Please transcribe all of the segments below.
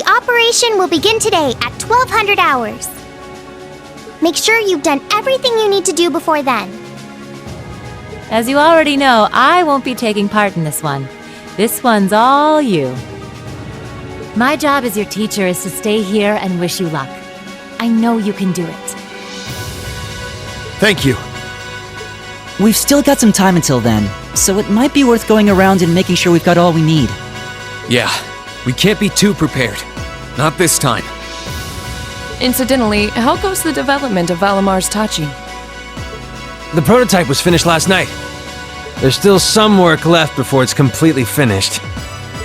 The operation will begin today at 1200 hours. Make sure you've done everything you need to do before then. As you already know, I won't be taking part in this one. This one's all you. My job as your teacher is to stay here and wish you luck. I know you can do it. Thank you. We've still got some time until then, so it might be worth going around and making sure we've got all we need. Yeah, we can't be too prepared. Not this time. Incidentally, how goes the development of Valamar's Tachi? The prototype was finished last night. There's still some work left before it's completely finished.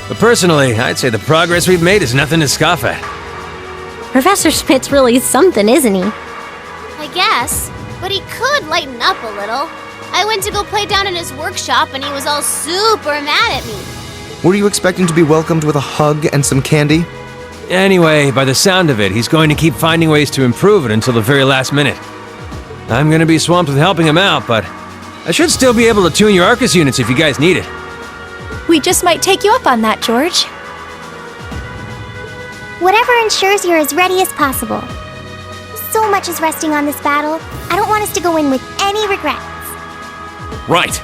But personally, I'd say the progress we've made is nothing to scoff at. Professor Schmidt's really something, isn't he? I guess, but he could lighten up a little. I went to go play down in his workshop and he was all super mad at me. Were you expecting to be welcomed with a hug and some candy? Anyway, by the sound of it, he's going to keep finding ways to improve it until the very last minute. I'm going to be swamped with helping him out, but I should still be able to tune your Arcus units if you guys need it. We just might take you up on that, George. Whatever ensures you're as ready as possible. So much is resting on this battle. I don't want us to go in with any regrets. Right.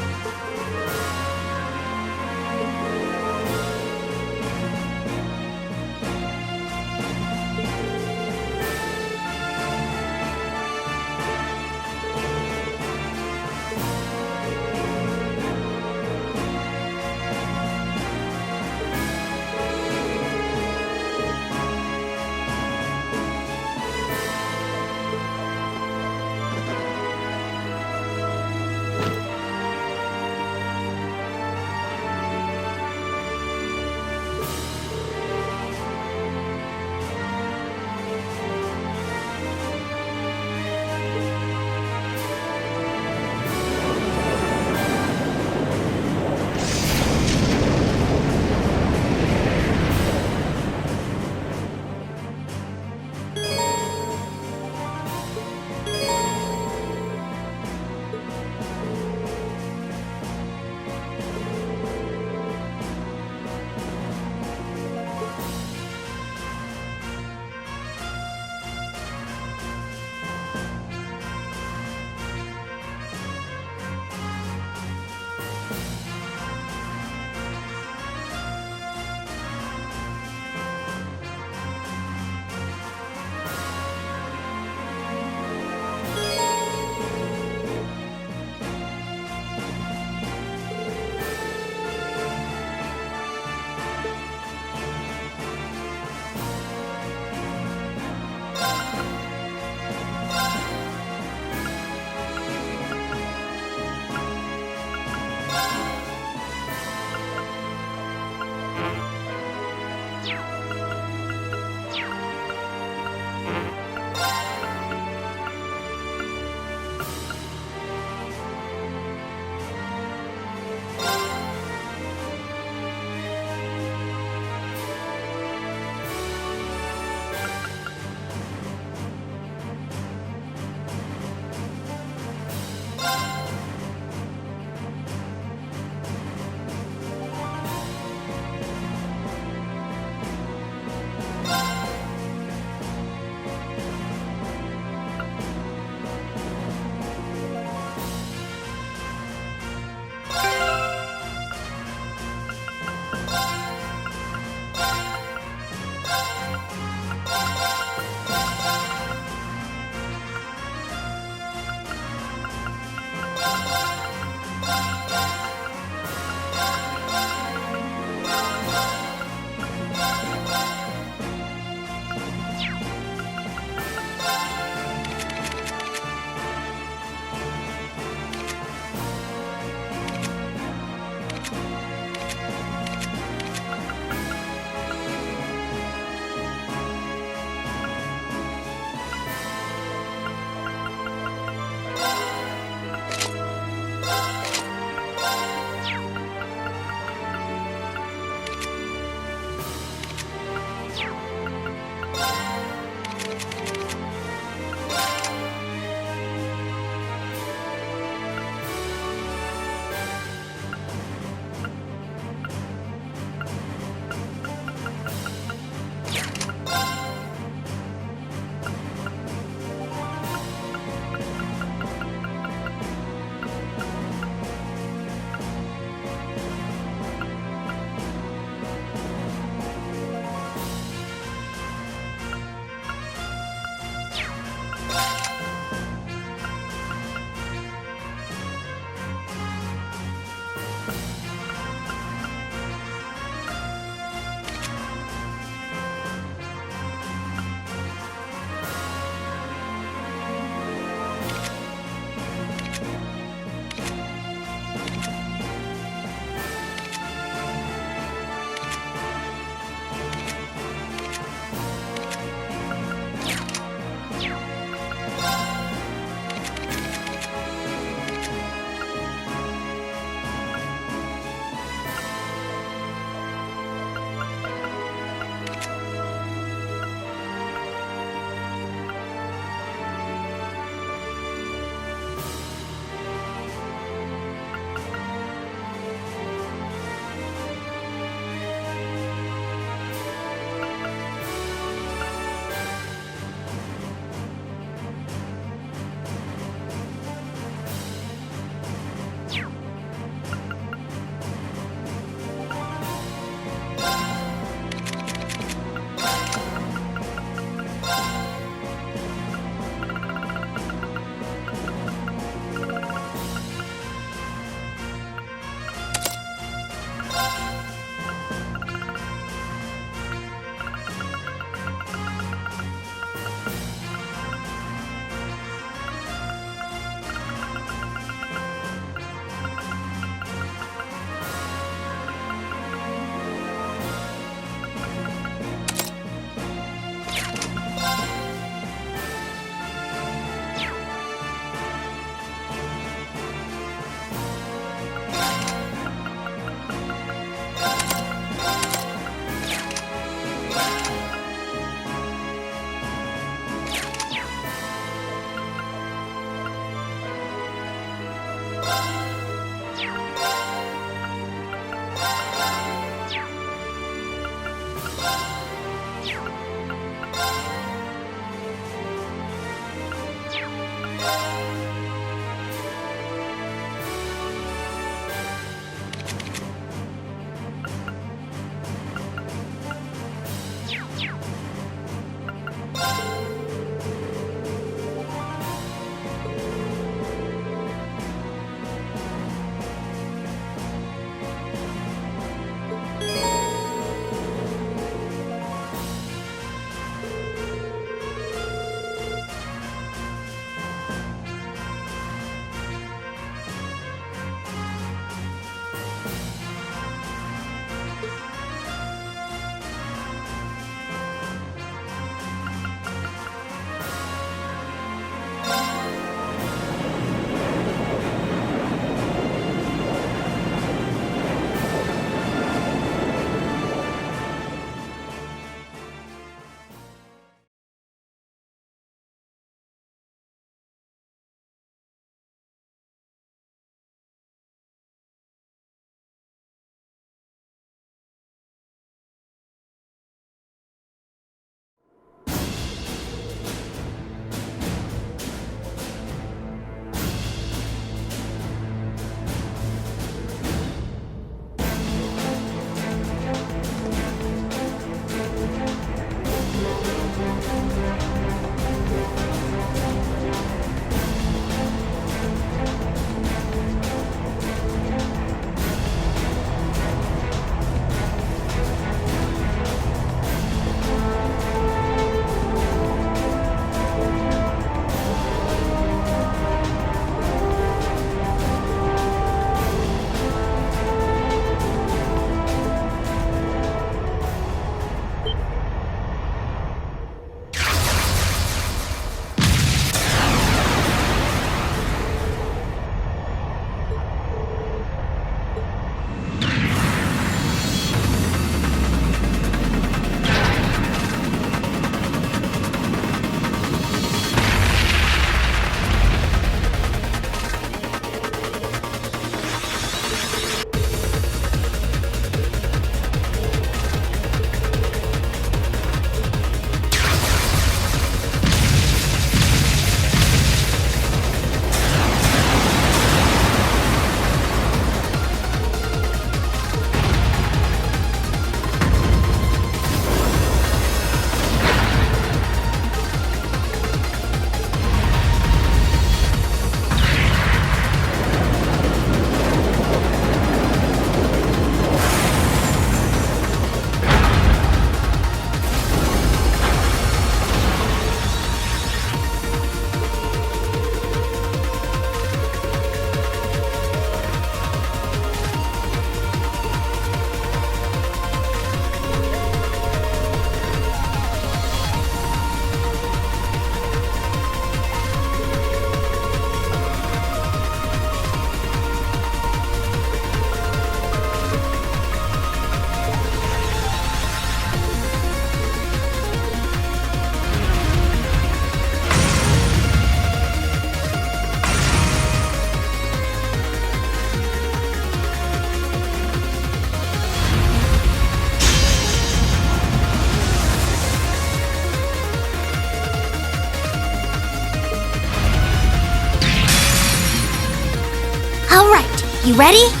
You ready?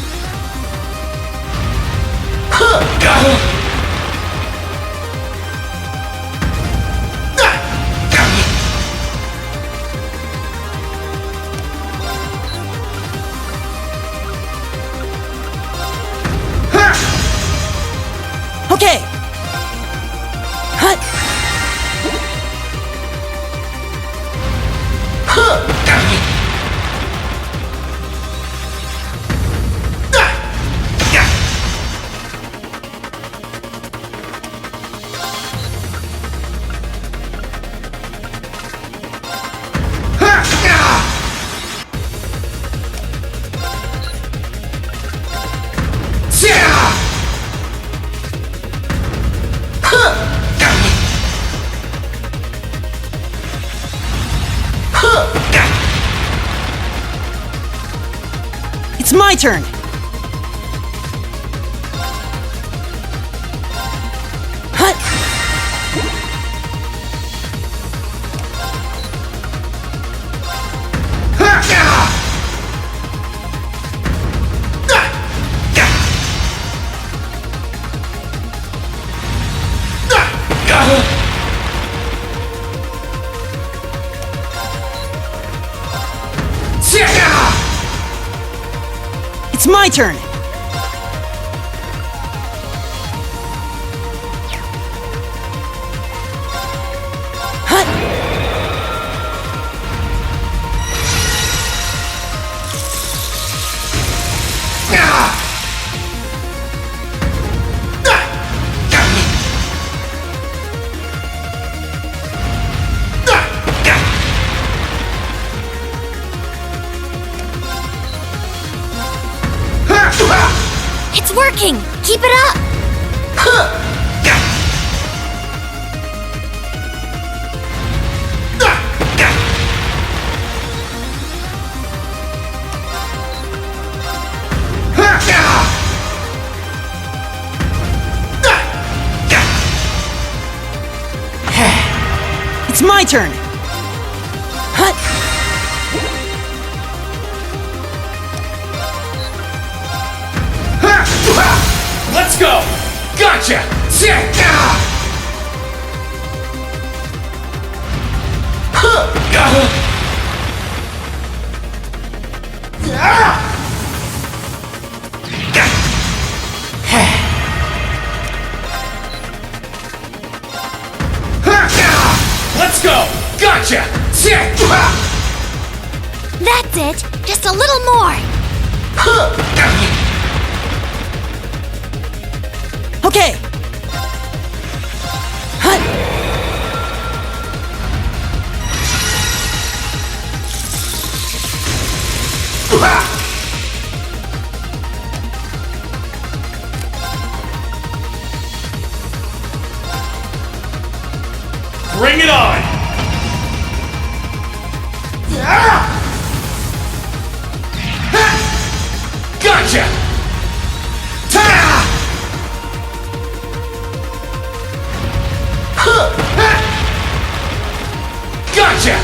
Okay. It's my turn! Hut! my turn! It's working! Keep it up! It's my turn! Let's go! Gotcha! Let's go! Gotcha! That's it! Just a little more! Okay! Bring it on! Gotcha! Gotcha!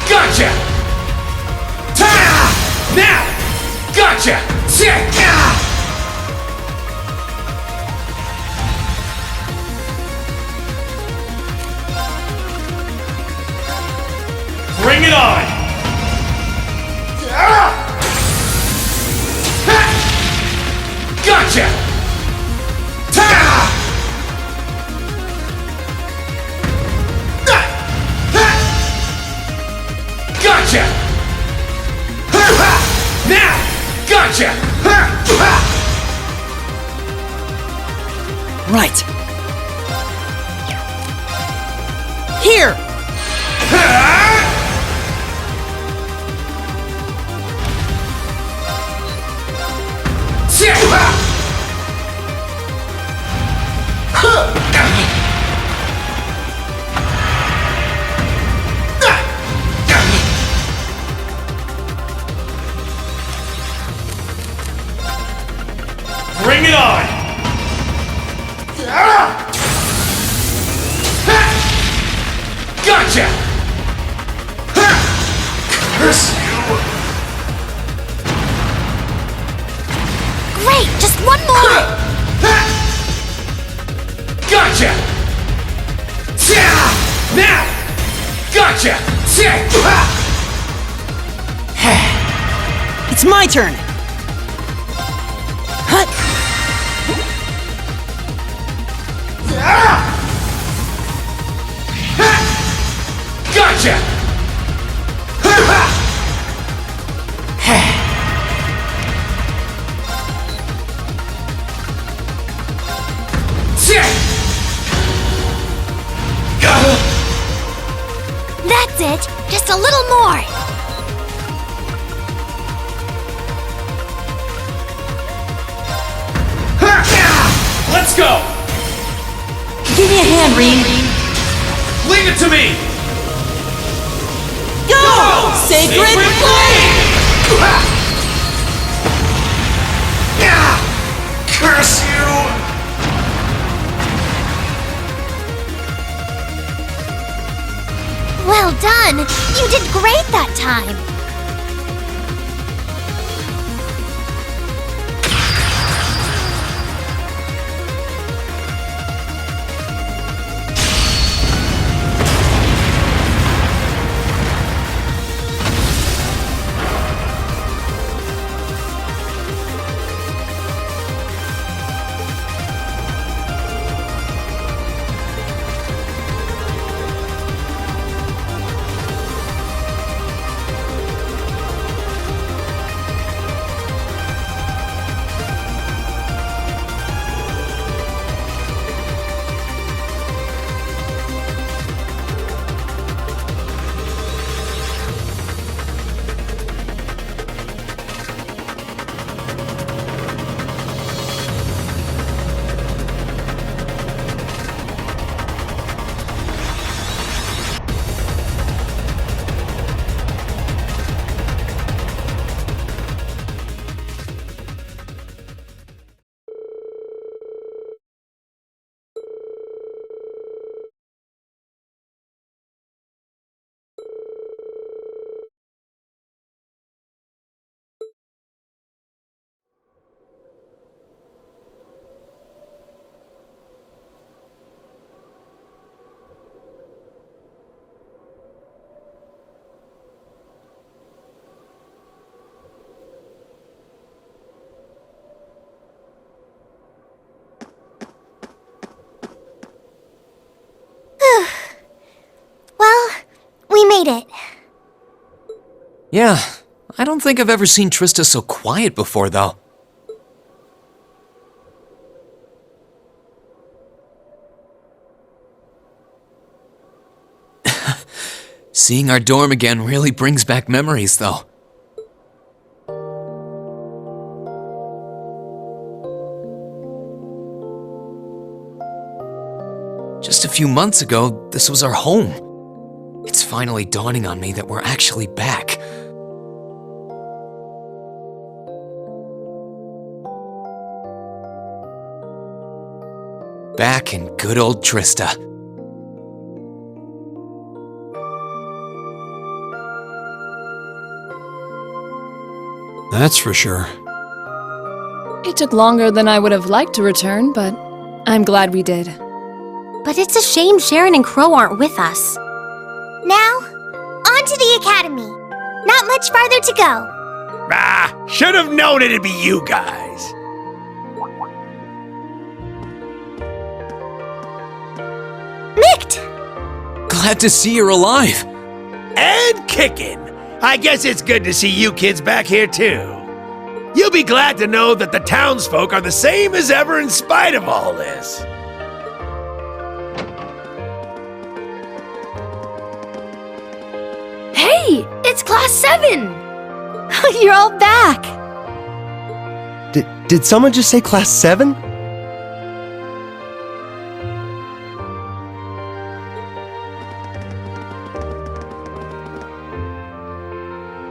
Gotcha! Now! Gotcha! Bring it on! Gotcha! Gotcha! Now! Gotcha! Right. Here! Bring it on! Gotcha! Curse you! Great! Just one more! Gotcha! Now! Gotcha! It's my turn! Gotcha! That's it! Just a little more! Let's go! Give me a hand, Reem! Leave it to me! Go! Sacred Flame! Curse you! Well done! You did great that time! Yeah, I don't think I've ever seen Trista so quiet before, though. Seeing our dorm again really brings back memories, though. Just a few months ago, this was our home. It's finally dawning on me that we're actually back. Back in good old Trista. That's for sure. It took longer than I would have liked to return, but I'm glad we did. But it's a shame Sharon and Crow aren't with us. Now, on to the academy. Not much farther to go. Ah, should have known it'd be you guys. Micht! Glad to see you're alive. And kicking. I guess it's good to see you kids back here, too. You'll be glad to know that the townsfolk are the same as ever in spite of all this. Hey, it's Class 7! You're all back! Did someone just say Class 7?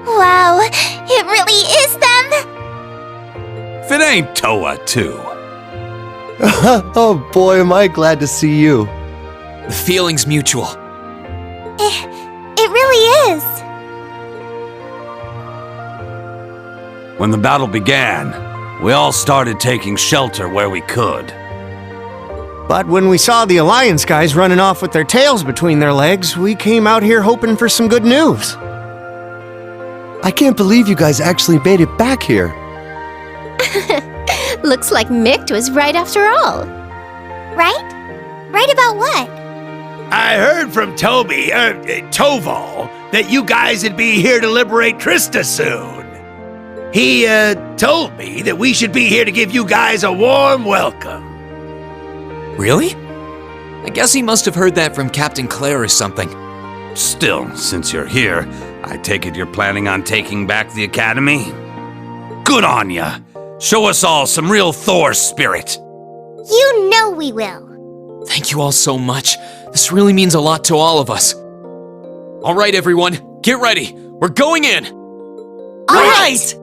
Wow, it really is them! If it ain't Toa, too. Oh boy, am I glad to see you. The feeling's mutual. It really is. When the battle began, we all started taking shelter where we could. But when we saw the Alliance guys running off with their tails between their legs, we came out here hoping for some good news. I can't believe you guys actually made it back here. Looks like Micht was right after all. Right? Right about what? I heard from Toval, that you guys would be here to liberate Trista soon. He, told me that we should be here to give you guys a warm welcome. Really? I guess he must have heard that from Captain Claire or something. Still, since you're here, I take it you're planning on taking back the Academy? Good on ya! Show us all some real Thor spirit! You know we will. Thank you all so much. This really means a lot to all of us. All right, everyone, get ready. We're going in. All right.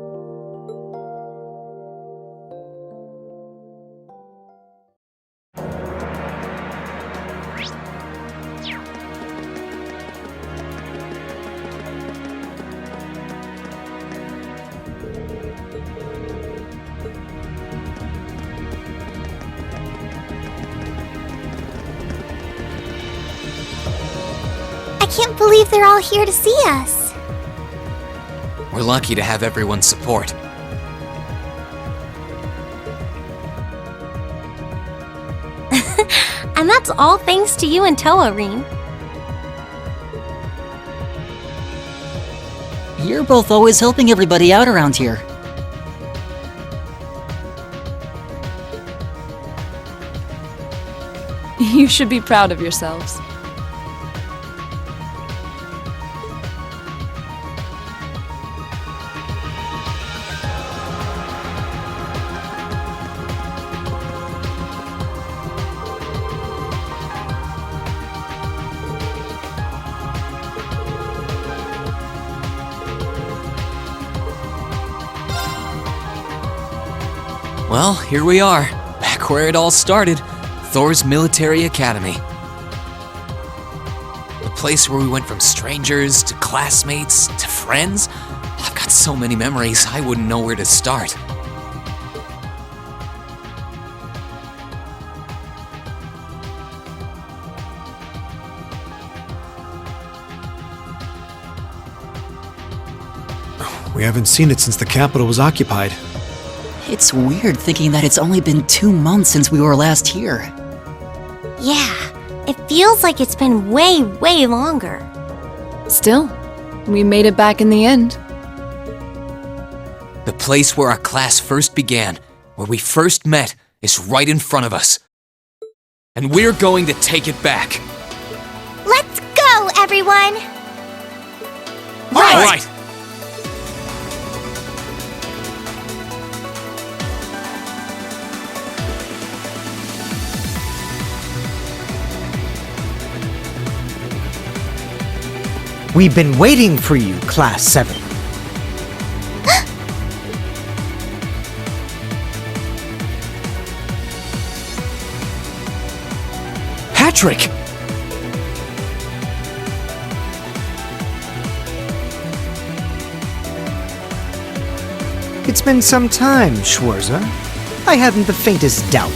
I can't believe they're all here to see us. We're lucky to have everyone's support. And that's all thanks to you and Toa, Reen. You're both always helping everybody out around here. You should be proud of yourselves. Well, here we are, back where it all started, Thor's Military Academy. The place where we went from strangers to classmates to friends. I've got so many memories, I wouldn't know where to start. We haven't seen it since the capital was occupied. It's weird thinking that it's only been 2 months since we were last here. Yeah, it feels like it's been way, way longer. Still, we made it back in the end. The place where our class first began, where we first met, is right in front of us. And we're going to take it back. Let's go, everyone! All right. We've been waiting for you, Class 7. Patrick! It's been some time, Schwarzer. I hadn't the faintest doubt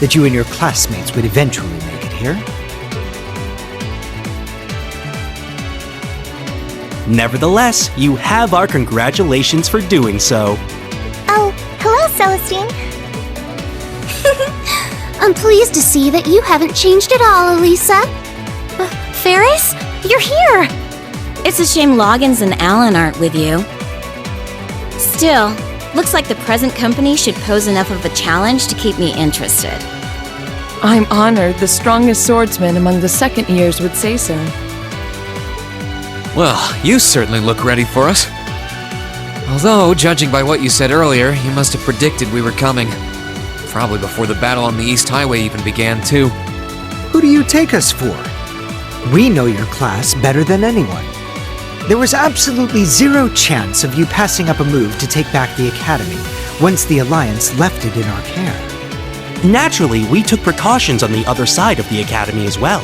that you and your classmates would eventually make it here. Nevertheless, you have our congratulations for doing so. Oh, hello, Celestine. I'm pleased to see that you haven't changed at all, Elisa. Ferris? You're here! It's a shame Loggins and Alan aren't with you. Still, looks like the present company should pose enough of a challenge to keep me interested. I'm honored the strongest swordsman among the second years would say so. Well, you certainly look ready for us. Although, judging by what you said earlier, you must have predicted we were coming. Probably before the battle on the East Highway even began, too. Who do you take us for? We know your class better than anyone. There was absolutely zero chance of you passing up a move to take back the Academy once the Alliance left it in our care. Naturally, we took precautions on the other side of the Academy as well.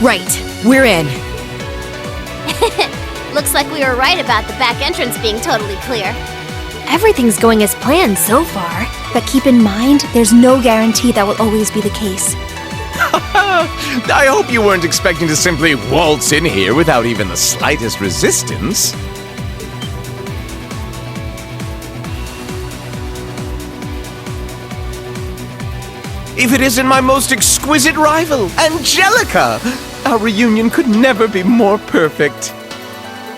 Right, we're in. Looks like we were right about the back entrance being totally clear. Everything's going as planned so far, but keep in mind, there's no guarantee that will always be the case. I hope you weren't expecting to simply waltz in here without even the slightest resistance. If it isn't my most exquisite rival, Angelica! Our reunion could never be more perfect.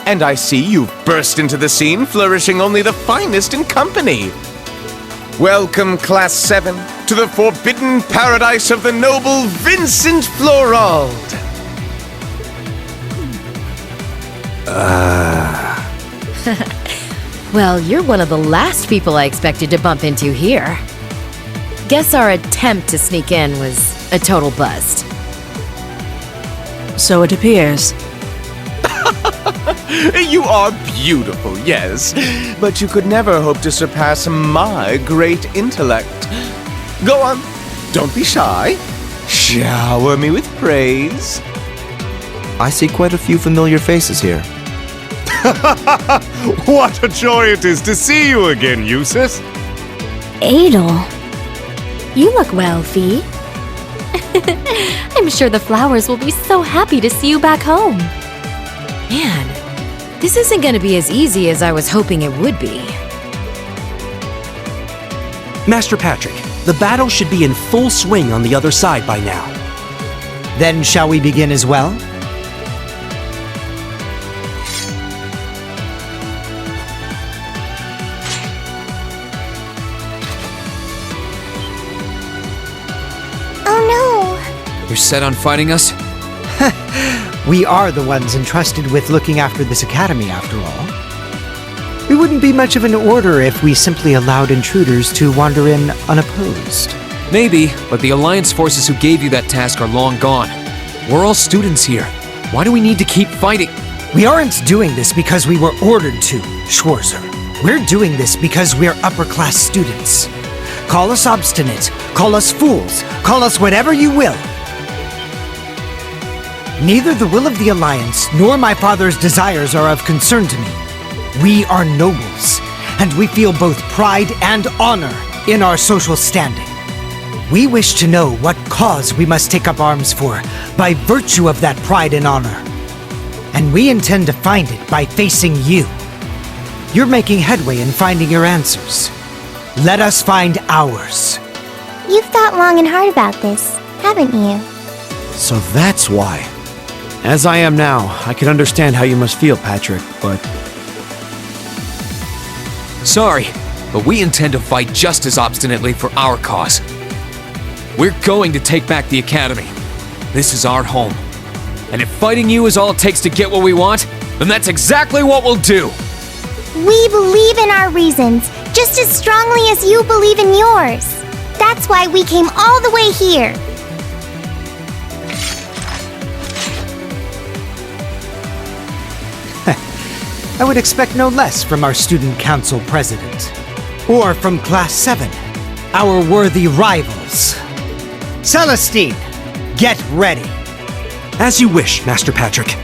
And I see you've burst into the scene, flourishing only the finest in company. Welcome, Class 7, to the forbidden paradise of the noble Vincent Florald. Well, you're one of the last people I expected to bump into here. Guess our attempt to sneak in was a total bust. So it appears. You are beautiful, yes, but you could never hope to surpass my great intellect. Go on, don't be shy. Shower me with praise. I see quite a few familiar faces here. What a joy it is to see you again, Eustace. Adel, you look well, Fee. I'm sure the flowers will be so happy to see you back home. Man, this isn't going to be as easy as I was hoping it would be. Master Patrick, the battle should be in full swing on the other side by now. Then shall we begin as well? Oh You're set on fighting us? We are the ones entrusted with looking after this academy, after all. It wouldn't be much of an order if we simply allowed intruders to wander in unopposed. Maybe, but the Alliance forces who gave you that task are long gone. We're all students here. Why do we need to keep fighting? We aren't doing this because we were ordered to, Schwarzer. We're doing this because we're upper-class students. Call us obstinate, call us fools, call us whatever you will. Neither the will of the Alliance nor my father's desires are of concern to me. We are nobles, and we feel both pride and honor in our social standing. We wish to know what cause we must take up arms for by virtue of that pride and honor. And we intend to find it by facing you. You're making headway in finding your answers. Let us find ours. You've thought long and hard about this, haven't you? So that's why. As I am now, I can understand how you must feel, Patrick, but Sorry, but we intend to fight just as obstinately for our cause. We're going to take back the Academy. This is our home. And if fighting you is all it takes to get what we want, then that's exactly what we'll do. We believe in our reasons just as strongly as you believe in yours. That's why we came all the way here. I would expect no less from our student council president. Or from Class 7, our worthy rivals. Celestine, get ready. As you wish, Master Patrick.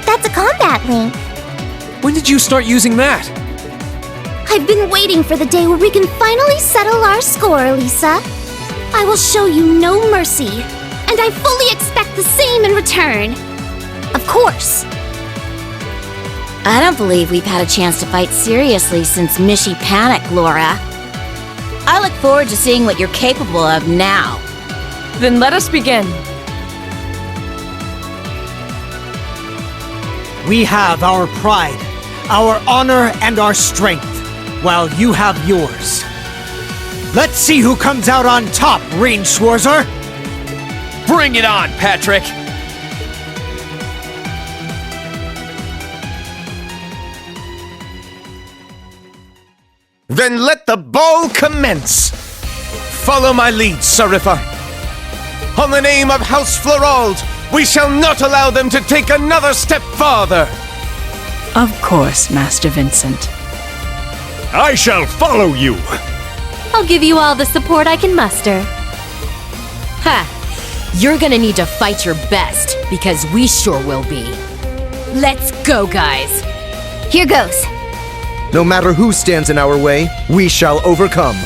That's a combat link. When did you start using that? I've been waiting for the day where we can finally settle our score, Lisa. I will show you no mercy, and I fully expect the same in return. Of course. I don't believe we've had a chance to fight seriously since Mishy Panic, Laura. I look forward to seeing what you're capable of now. Then let us begin. We have our pride, our honor, and our strength, while you have yours. Let's see who comes out on top, Range Schwarzer! Bring it on, Patrick! Then let the ball commence! Follow my lead, Sariffa. On the name of House Florald, we shall not allow them to take another step farther! Of course, Master Vincent. I shall follow you! I'll give you all the support I can muster. Ha! You're gonna need to fight your best, because we sure will be. Let's go, guys! Here goes. No matter who stands in our way, we shall overcome.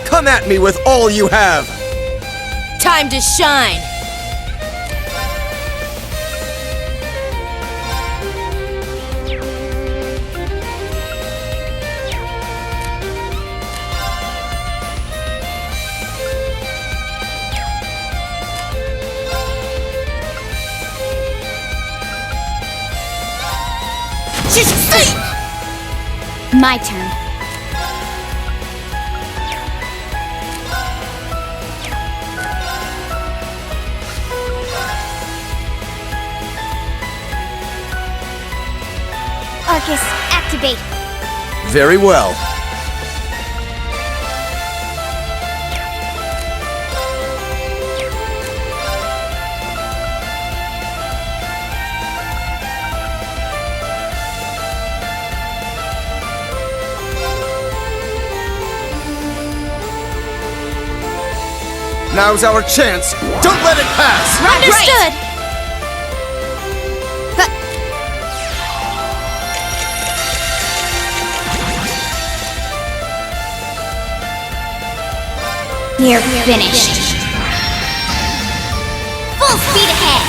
Come at me with all you have! Time to shine! My turn. Arcus, activate. Very well. Now's our chance. Don't let it pass. Understood. You're finished. Full speed ahead.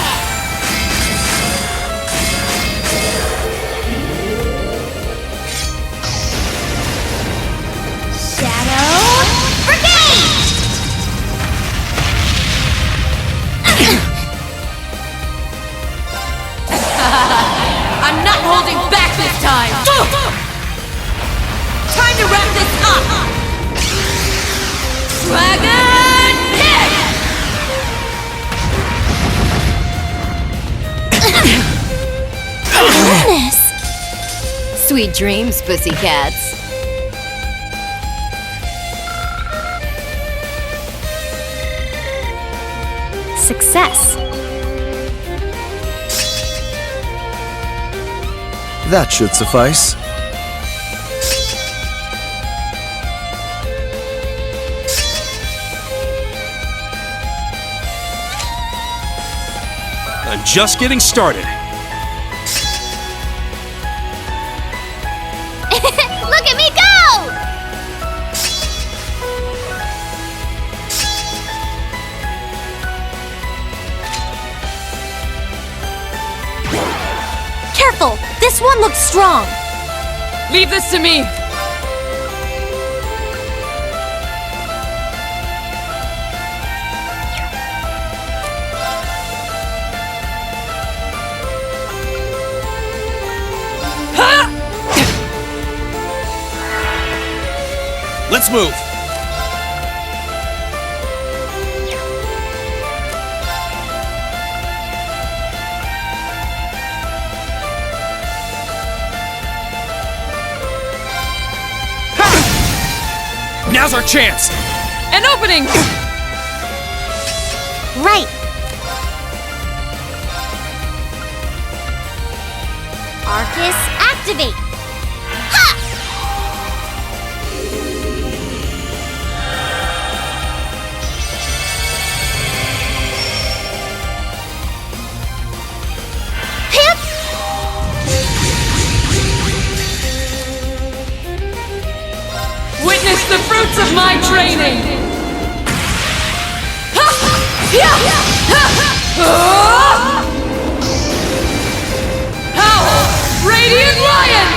Shadow Brigade! I'm not holding back this time! Time to wrap this up! Dragon Hit! Goodness! Sweet dreams, pussycats. Success. That should suffice. I'm just getting started. Look at me go! Careful! This one looks strong! Leave this to me. Let's move! Now's our chance! An opening! Right. Arcus, activate! Ha! Witness the fruits of my training! Howl! Radiant Lion!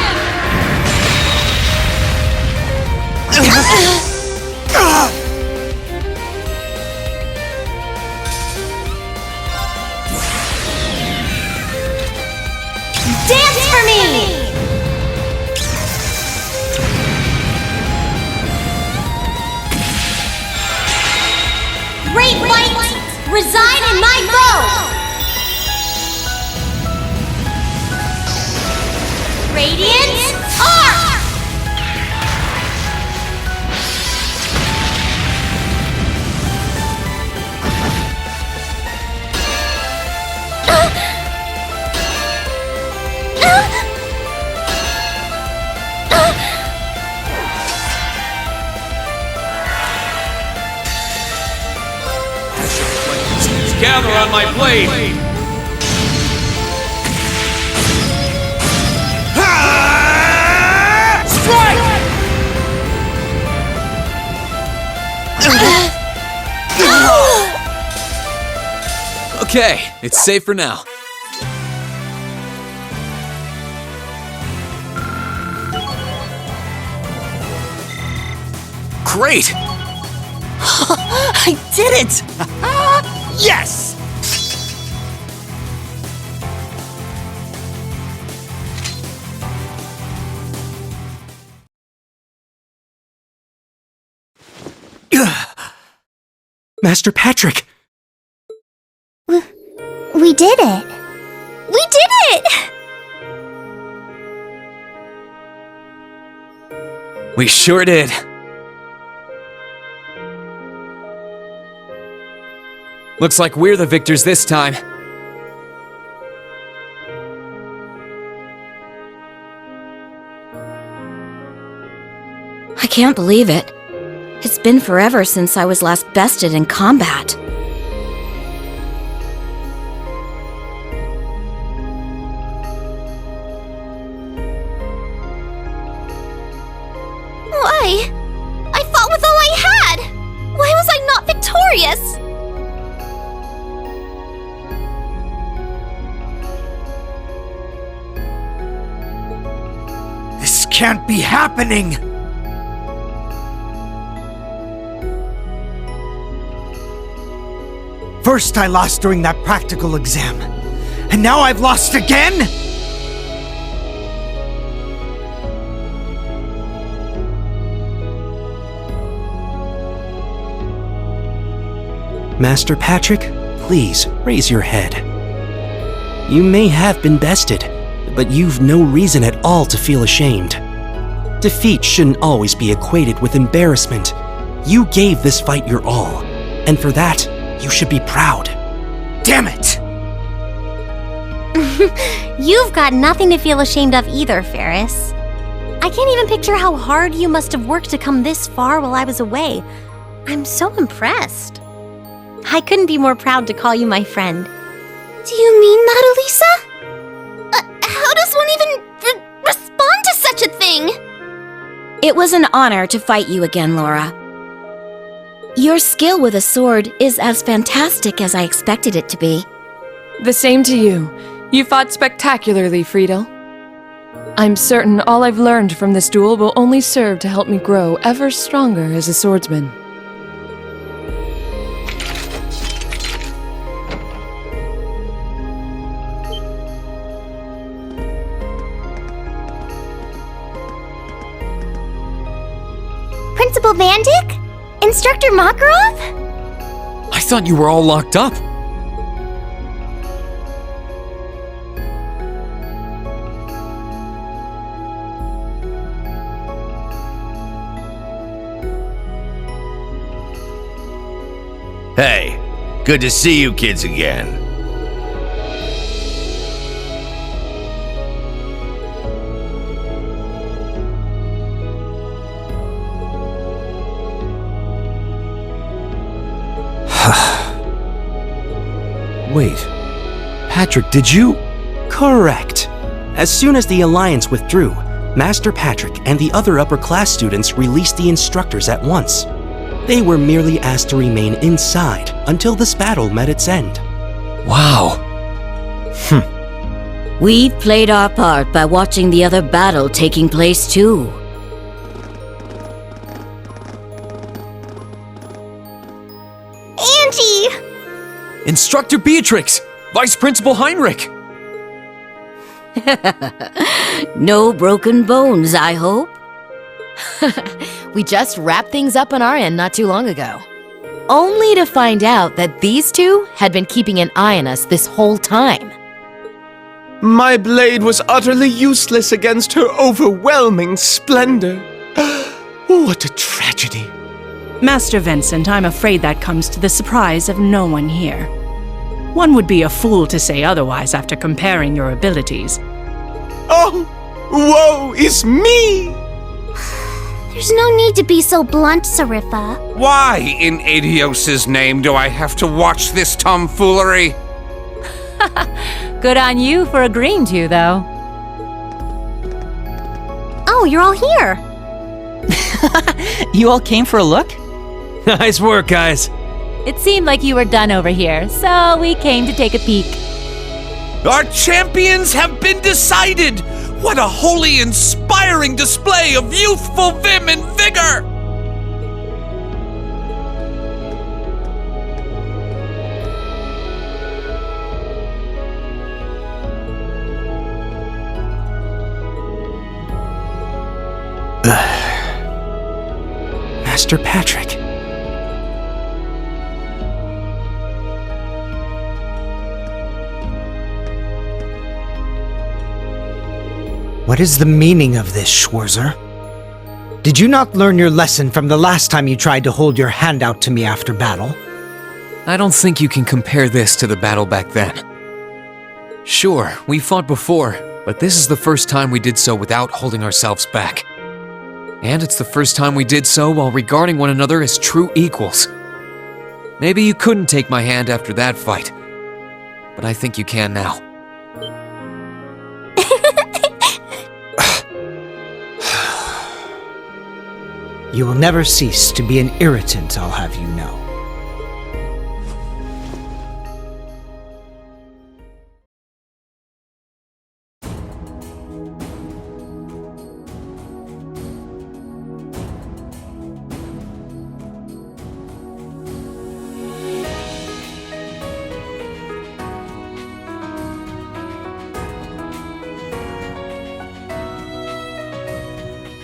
Dance for me! Great light, reside in my bow! Radiant Arc! Gather on my blade! Strike! Okay, it's safe for now. Great! I did it! Yes! Master Patrick! We did it! We did it! We sure did. Looks like we're the victors this time. I can't believe it. It's been forever since I was last bested in combat. Why? I fought with all I had! Why was I not victorious? This can't be happening! First I lost during that practical exam, and now I've lost again?! Master Patrick, please raise your head. You may have been bested, but you've no reason at all to feel ashamed. Defeat shouldn't always be equated with embarrassment. You gave this fight your all, and for that, you should be proud. Damn it! You've got nothing to feel ashamed of either, Ferris. I can't even picture how hard you must have worked to come this far while I was away. I'm so impressed. I couldn't be more proud to call you my friend. Do you mean that, Elisa? How does one even respond to such a thing? It was an honor to fight you again, Laura. Your skill with a sword is as fantastic as I expected it to be. The same to you. You fought spectacularly, Friedel. I'm certain all I've learned from this duel will only serve to help me grow ever stronger as a swordsman. Principal Vandyck? Instructor Makarov? I thought you were all locked up. Hey, good to see you kids again. Wait. Patrick, did you? Correct. As soon as the Alliance withdrew, Master Patrick and the other upper class students released the instructors at once. They were merely asked to remain inside until this battle met its end. Wow. We've played our part by watching the other battle taking place too. Angie! Instructor Beatrix! Vice Principal Heinrich! No broken bones, I hope. We just wrapped things up on our end not too long ago. Only to find out that these two had been keeping an eye on us this whole time. My blade was utterly useless against her overwhelming splendor. What a tragedy. Master Vincent, I'm afraid that comes to the surprise of no one here. One would be a fool to say otherwise after comparing your abilities. Oh, woe is me! There's no need to be so blunt, Sarifa. Why, in Adios's name, do I have to watch this tomfoolery? Good on you for agreeing to, though. Oh, you're all here. You all came for a look? Nice work, guys. It seemed like you were done over here, so we came to take a peek. Our champions have been decided! What a wholly inspiring display of youthful vim and vigor! Master Patrick. What is the meaning of this, Schwarzer? Did you not learn your lesson from the last time you tried to hold your hand out to me after battle? I don't think you can compare this to the battle back then. Sure, we fought before, but this is the first time we did so without holding ourselves back. And it's the first time we did so while regarding one another as true equals. Maybe you couldn't take my hand after that fight, but I think you can now. You will never cease to be an irritant, I'll have you know.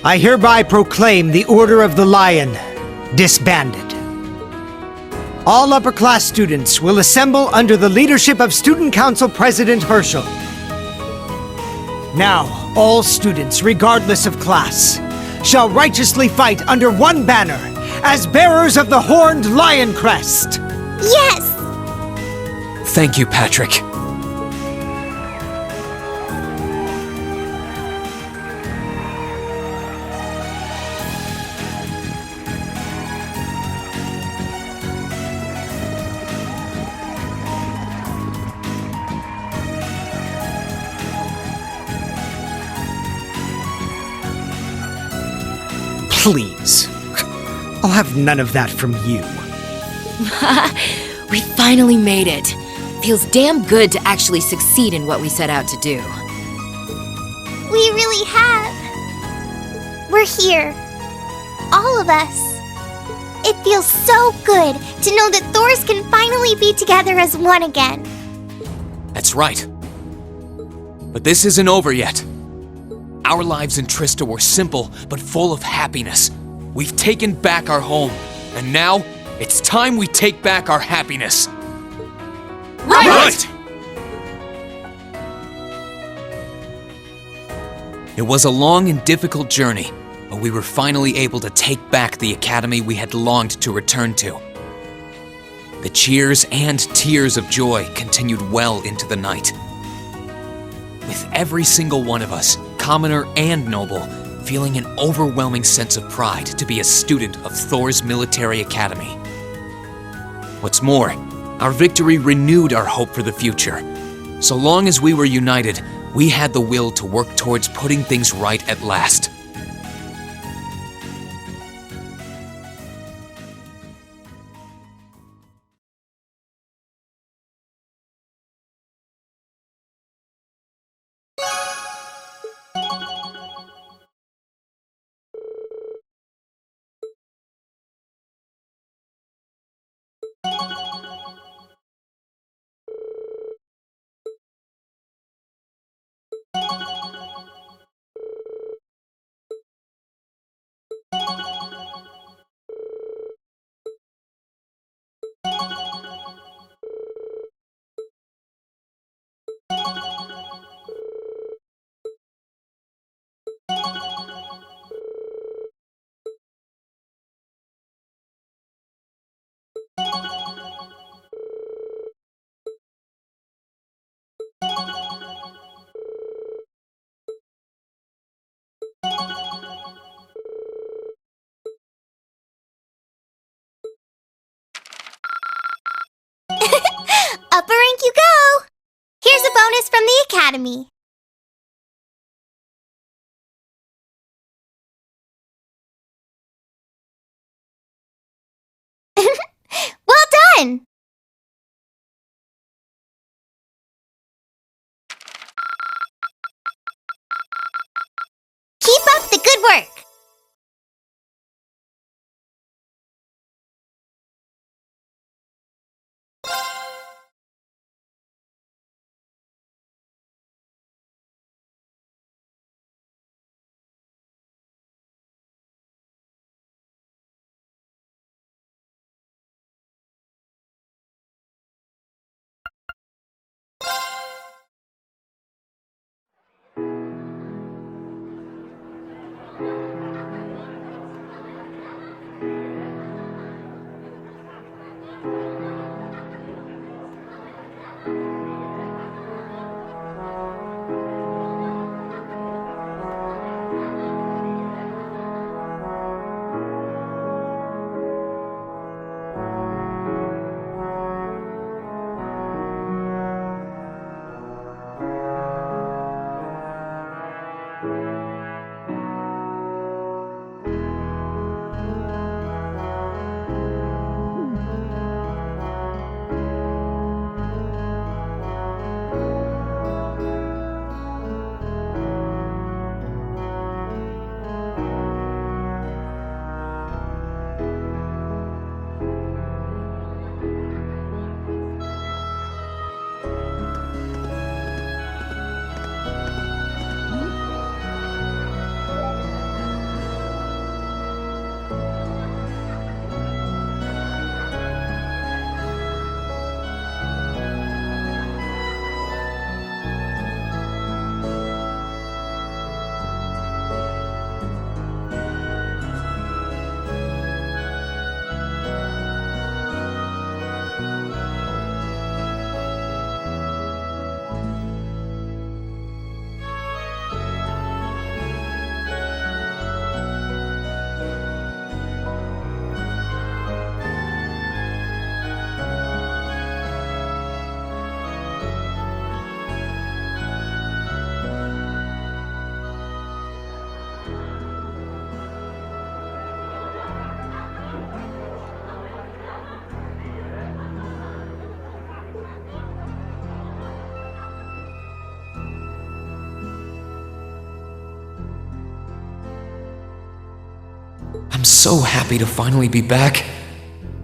I hereby proclaim the Order of the Lion disbanded. All upper-class students will assemble under the leadership of Student Council President Herschel. Now, all students, regardless of class, shall righteously fight under one banner as bearers of the horned lion crest. Yes! Thank you, Patrick. Please. I'll have none of that from you. We finally made it. Feels damn good to actually succeed in what we set out to do. We really have. We're here. All of us. It feels so good to know that Thors can finally be together as one again. That's right. But this isn't over yet. Our lives in Trista were simple, but full of happiness. We've taken back our home, and now it's time we take back our happiness. Right! It was a long and difficult journey, but we were finally able to take back the academy we had longed to return to. The cheers and tears of joy continued well into the night. With every single one of us, commoner and noble, feeling an overwhelming sense of pride to be a student of Thor's military academy. What's more, our victory renewed our hope for the future. So long as we were united, we had the will to work towards putting things right at last. Upper rank you go! Here's a bonus from the academy. Well done! Keep up the good work! I'm so happy to finally be back.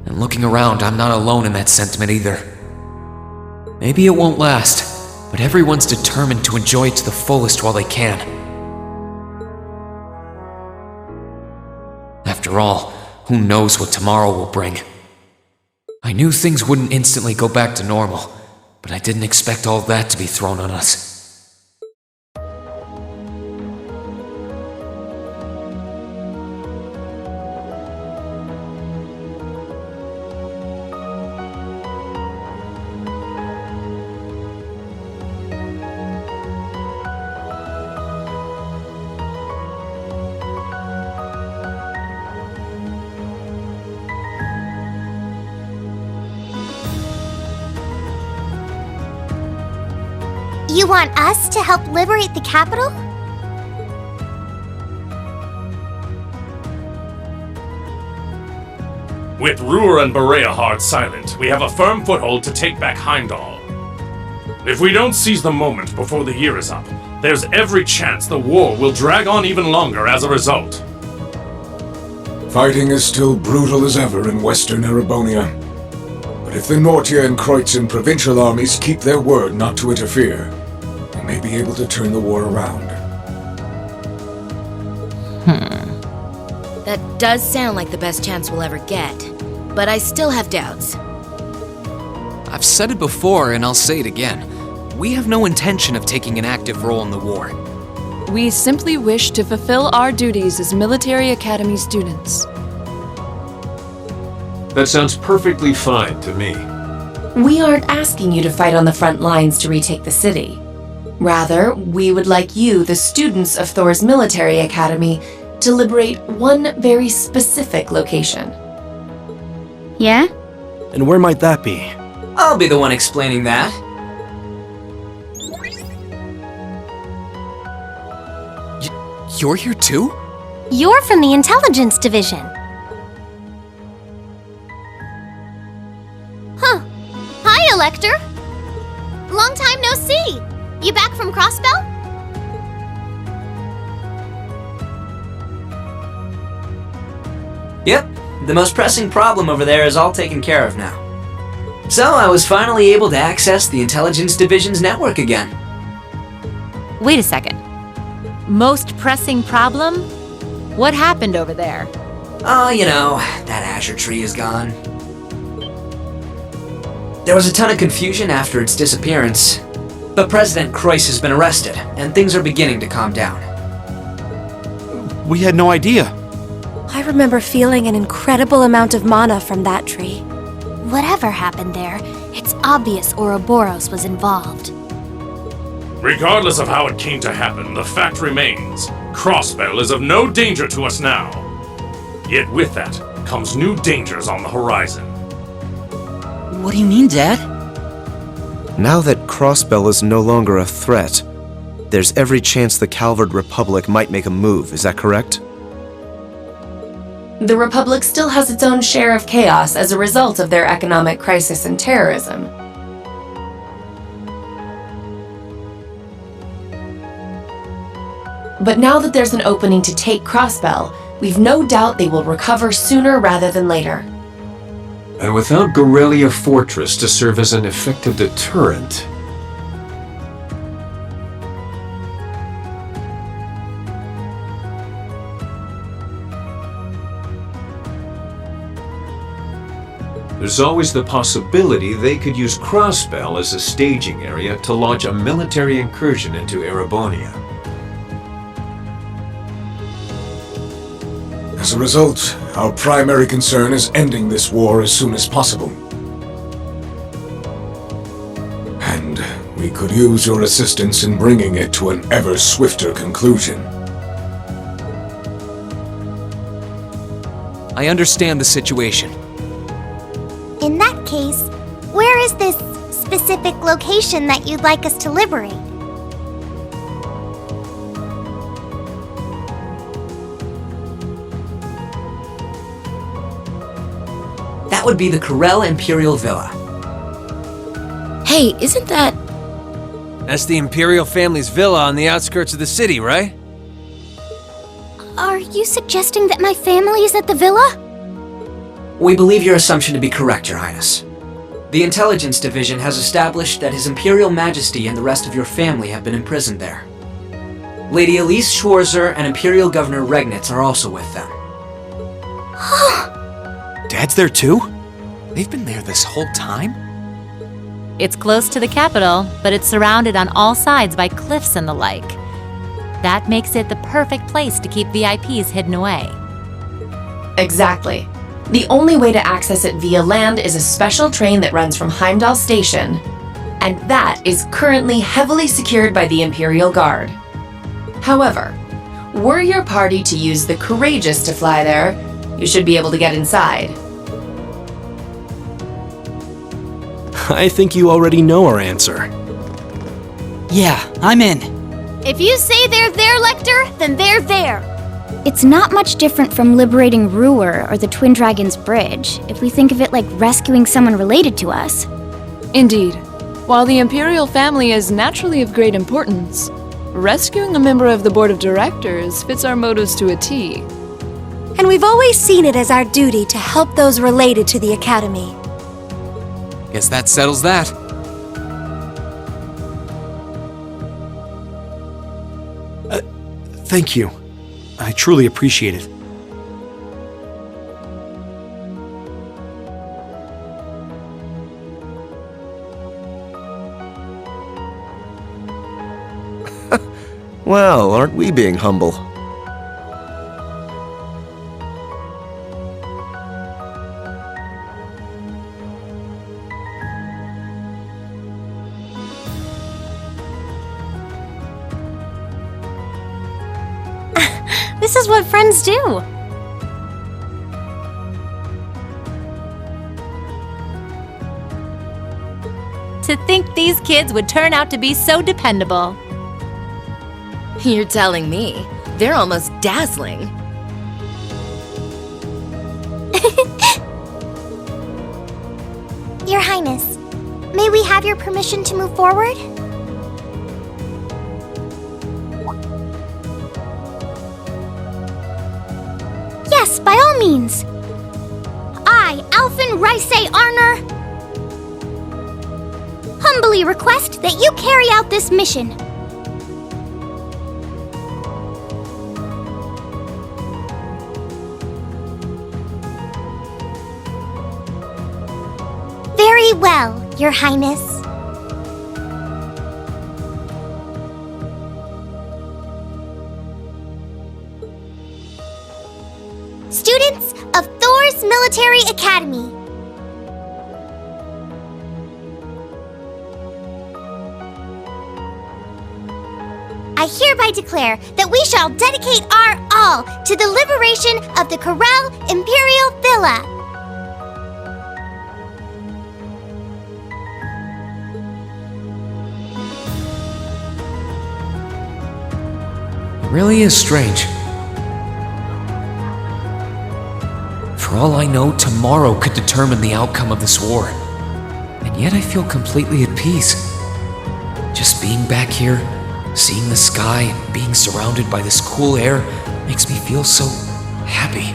And looking around, I'm not alone in that sentiment either. Maybe it won't last, but everyone's determined to enjoy it to the fullest while they can. After After all, who knows what tomorrow will bring? I knew things wouldn't instantly go back to normal, but I didn't expect all that to be thrown on us. You want us to help liberate the capital? With Ruhr and Berea hard silent, we have a firm foothold to take back Heimdall. If we don't seize the moment before the year is up, there's every chance the war will drag on even longer as a result. Fighting is still brutal as ever in western Erebonia. But if the Nortia and Kreutzen provincial armies keep their word not to interfere, we may be able to turn the war around. That does sound like the best chance we'll ever get, but I still have doubts. I've said it before and I'll say it again. We have no intention of taking an active role in the war. We simply wish to fulfill our duties as military academy students. That sounds perfectly fine to me. We aren't asking you to fight on the front lines to retake the city. Rather, we would like you, the students of Thor's military academy, to liberate one very specific location. Yeah? And where might that be? I'll be the one explaining that. You're here too? You're from the intelligence division. Huh. Hi, Elector. Long time no see. You back from Crossbell? Yep, the most pressing problem over there is all taken care of now. So I was finally able to access the Intelligence Division's network again. Wait a second. Most pressing problem? What happened over there? Oh, you know, that Azure tree is gone. There was a ton of confusion after its disappearance, but President Kreuss has been arrested, and things are beginning to calm down. We had no idea. I remember feeling an incredible amount of mana from that tree. Whatever happened there, it's obvious Ouroboros was involved. Regardless of how it came to happen, the fact remains, Crossbell is of no danger to us now. Yet with that comes new dangers on the horizon. What do you mean, Dad? Now that Crossbell is no longer a threat, there's every chance the Calvard Republic might make a move, is that correct? The Republic still has its own share of chaos as a result of their economic crisis and terrorism. But now that there's an opening to take Crossbell, we've no doubt they will recover sooner rather than later. And without Gorelia Fortress to serve as an effective deterrent, there's always the possibility they could use Crossbell as a staging area to launch a military incursion into Erebonia. As a result, our primary concern is ending this war as soon as possible. And we could use your assistance in bringing it to an ever swifter conclusion. I understand the situation. In that case, where is this specific location that you'd like us to liberate? That would be the Corel Imperial Villa. Hey, isn't that... That's the Imperial family's villa on the outskirts of the city, right? Are you suggesting that my family is at the villa? We believe your assumption to be correct, Your Highness. The Intelligence Division has established that His Imperial Majesty and the rest of your family have been imprisoned there. Lady Elise Schwarzer and Imperial Governor Regnitz are also with them. Dad's there too? They've been there this whole time? It's close to the capital, but it's surrounded on all sides by cliffs and the like. That makes it the perfect place to keep VIPs hidden away. Exactly. The only way to access it via land is a special train that runs from Heimdall Station, and that is currently heavily secured by the Imperial Guard. However, were your party to use the Courageous to fly there, you should be able to get inside. I think you already know our answer. Yeah, I'm in. If you say they're there, Lecter, then they're there. It's not much different from liberating Ruhr or the Twin Dragons Bridge, if we think of it like rescuing someone related to us. Indeed. While the Imperial family is naturally of great importance, rescuing a member of the Board of Directors fits our motives to a T. And we've always seen it as our duty to help those related to the Academy. Guess that settles that. Thank you. I truly appreciate it. Well, aren't we being humble? This is what friends do. To think these kids would turn out to be so dependable. You're telling me. They're almost dazzling. Your Highness, may we have your permission to move forward? Yes, by all means. I, Alphen Rice Arner, humbly request that you carry out this mission. Very well, Your Highness. Students of Thor's Military Academy. I hereby declare that we shall dedicate our all to the liberation of the Corel Imperial Villa. It really is strange. For all I know, tomorrow could determine the outcome of this war. And yet I feel completely at peace. Just being back here, seeing the sky, and being surrounded by this cool air makes me feel so happy.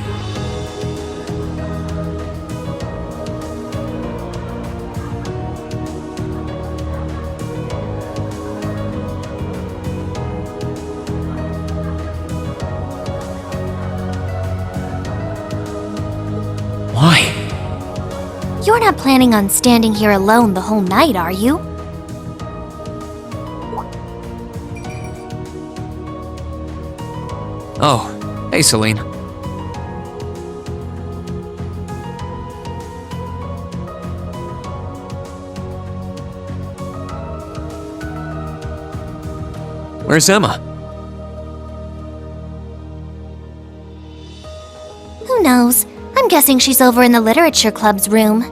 Why? You're not planning on standing here alone the whole night, are you? Oh, hey Celine. Where's Emma? Who knows? I'm guessing she's over in the Literature Club's room.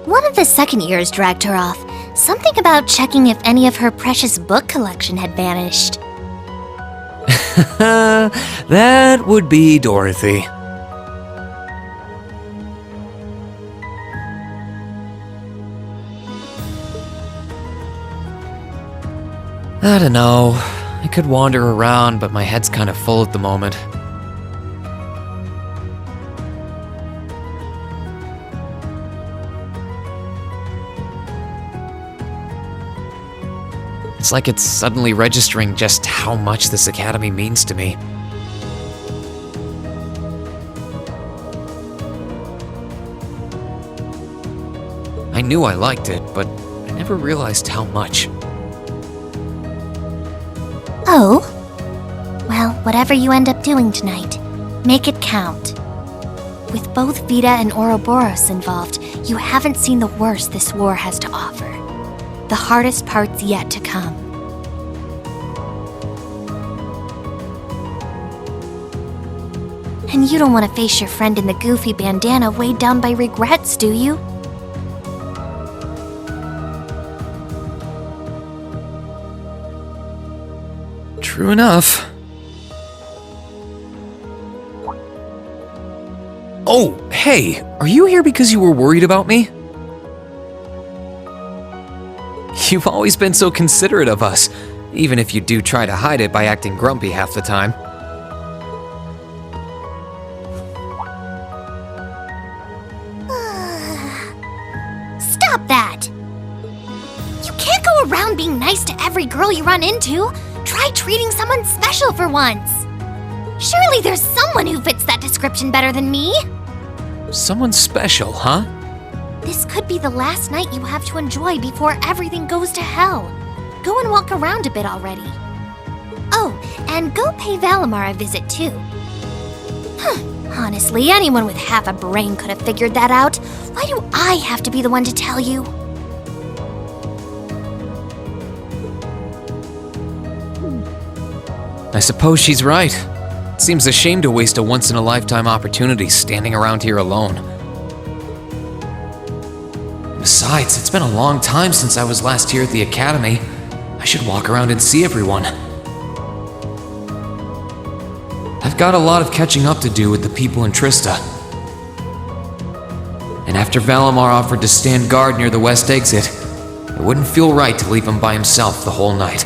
One of the second years dragged her off. Something about checking if any of her precious book collection had vanished. That would be Dorothy. I don't know. I could wander around, but my head's kind of full at the moment. It's like it's suddenly registering just how much this academy means to me. knew I liked it, but I never realized how much. Oh? Well, whatever you end up doing tonight, make it count. With both Vita and Ouroboros involved, you haven't seen the worst this war has to offer. The hardest part's yet to come. And you don't want to face your friend in the goofy bandana weighed down by regrets, do you? True enough. Oh, hey, are you here because you were worried about me? You've always been so considerate of us, even if you do try to hide it by acting grumpy half the time. Stop that! You can't go around being nice to every girl you run into. Try treating someone special for once. Surely there's someone who fits that description better than me. Someone special, huh? This could be the last night you have to enjoy before everything goes to hell. Go and walk around a bit already. Oh, and go pay Valimar a visit too. Honestly, anyone with half a brain could have figured that out. Why do I have to be the one to tell you? I suppose she's right. Seems a shame to waste a once-in-a-lifetime opportunity standing around here alone. Besides, it's been a long time since I was last here at the academy. I should walk around and see everyone. I've got a lot of catching up to do with the people in Trista. And after Valimar offered to stand guard near the west exit, it wouldn't feel right to leave him by himself the whole night.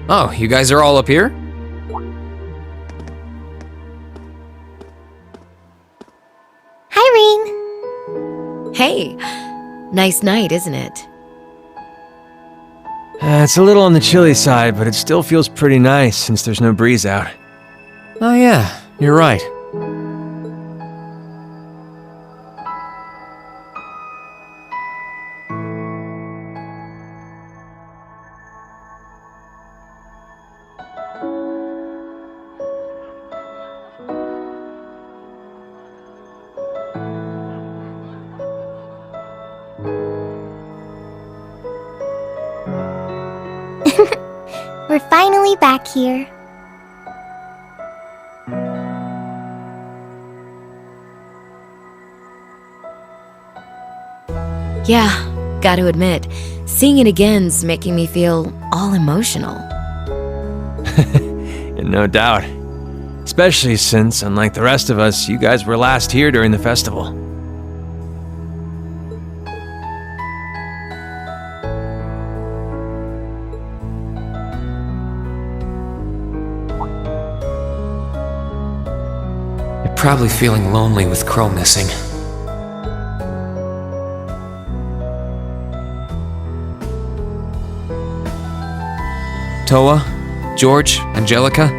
Oh, you guys are all up here? Hi, Rean. Hey, nice night, isn't it? It's a little on the chilly side, but it still feels pretty nice since there's no breeze out. Oh yeah, you're right. We're finally back here. Yeah, gotta admit, seeing it again's making me feel all emotional. No doubt. Especially since, unlike the rest of us, you guys were last here during the festival. You're probably feeling lonely with Crow missing. Toa, George, Angelica,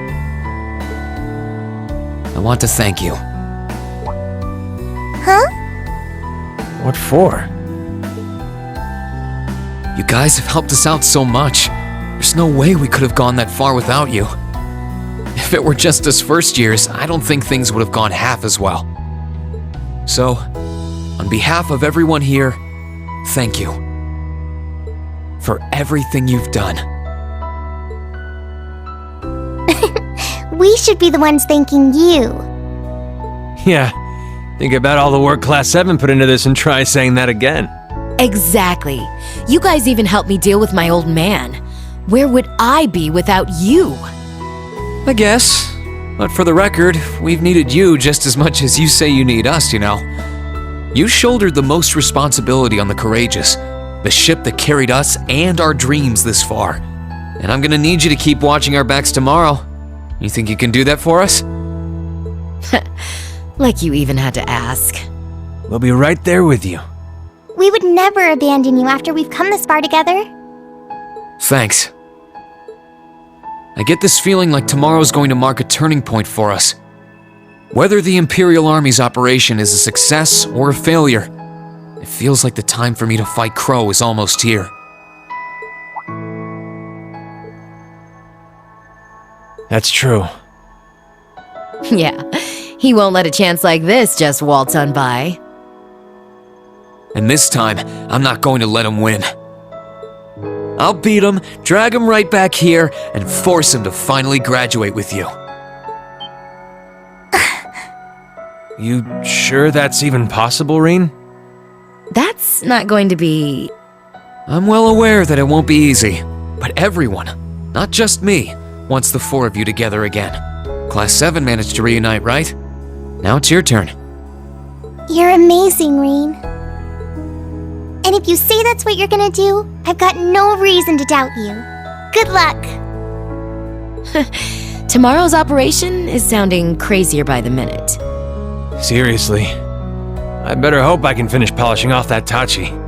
I want to thank you. Huh? What for? You guys have helped us out so much. There's no way we could have gone that far without you. If it were just us first years, I don't think things would have gone half as well. So, on behalf of everyone here, thank you. For everything you've done. We should be the ones thanking you. Yeah, think about all the work Class 7 put into this and try saying that again. Exactly. You guys even helped me deal with my old man. Where would I be without you? I guess. But for the record, we've needed you just as much as you say you need us, you know. You shouldered the most responsibility on the Courageous, the ship that carried us and our dreams this far. And I'm gonna need you to keep watching our backs tomorrow. You think you can do that for us? Like you even had to ask. We'll be right there with you. We would never abandon you after we've come this far together. Thanks. I get this feeling like tomorrow's going to mark a turning point for us. Whether the Imperial Army's operation is a success or a failure, it feels like the time for me to fight Crow is almost here. That's true. Yeah, he won't let a chance like this just waltz on by. And this time, I'm not going to let him win. I'll beat him, drag him right back here, and force him to finally graduate with you. You sure that's even possible, Rean? That's not going to be... I'm well aware that it won't be easy, but everyone, not just me, wants the four of you together again. Class 7 managed to reunite, right? Now it's your turn. You're amazing, Rean. And if you say that's what you're gonna do, I've got no reason to doubt you. Good luck! Tomorrow's operation is sounding crazier by the minute. Seriously. I better hope I can finish polishing off that Tachi.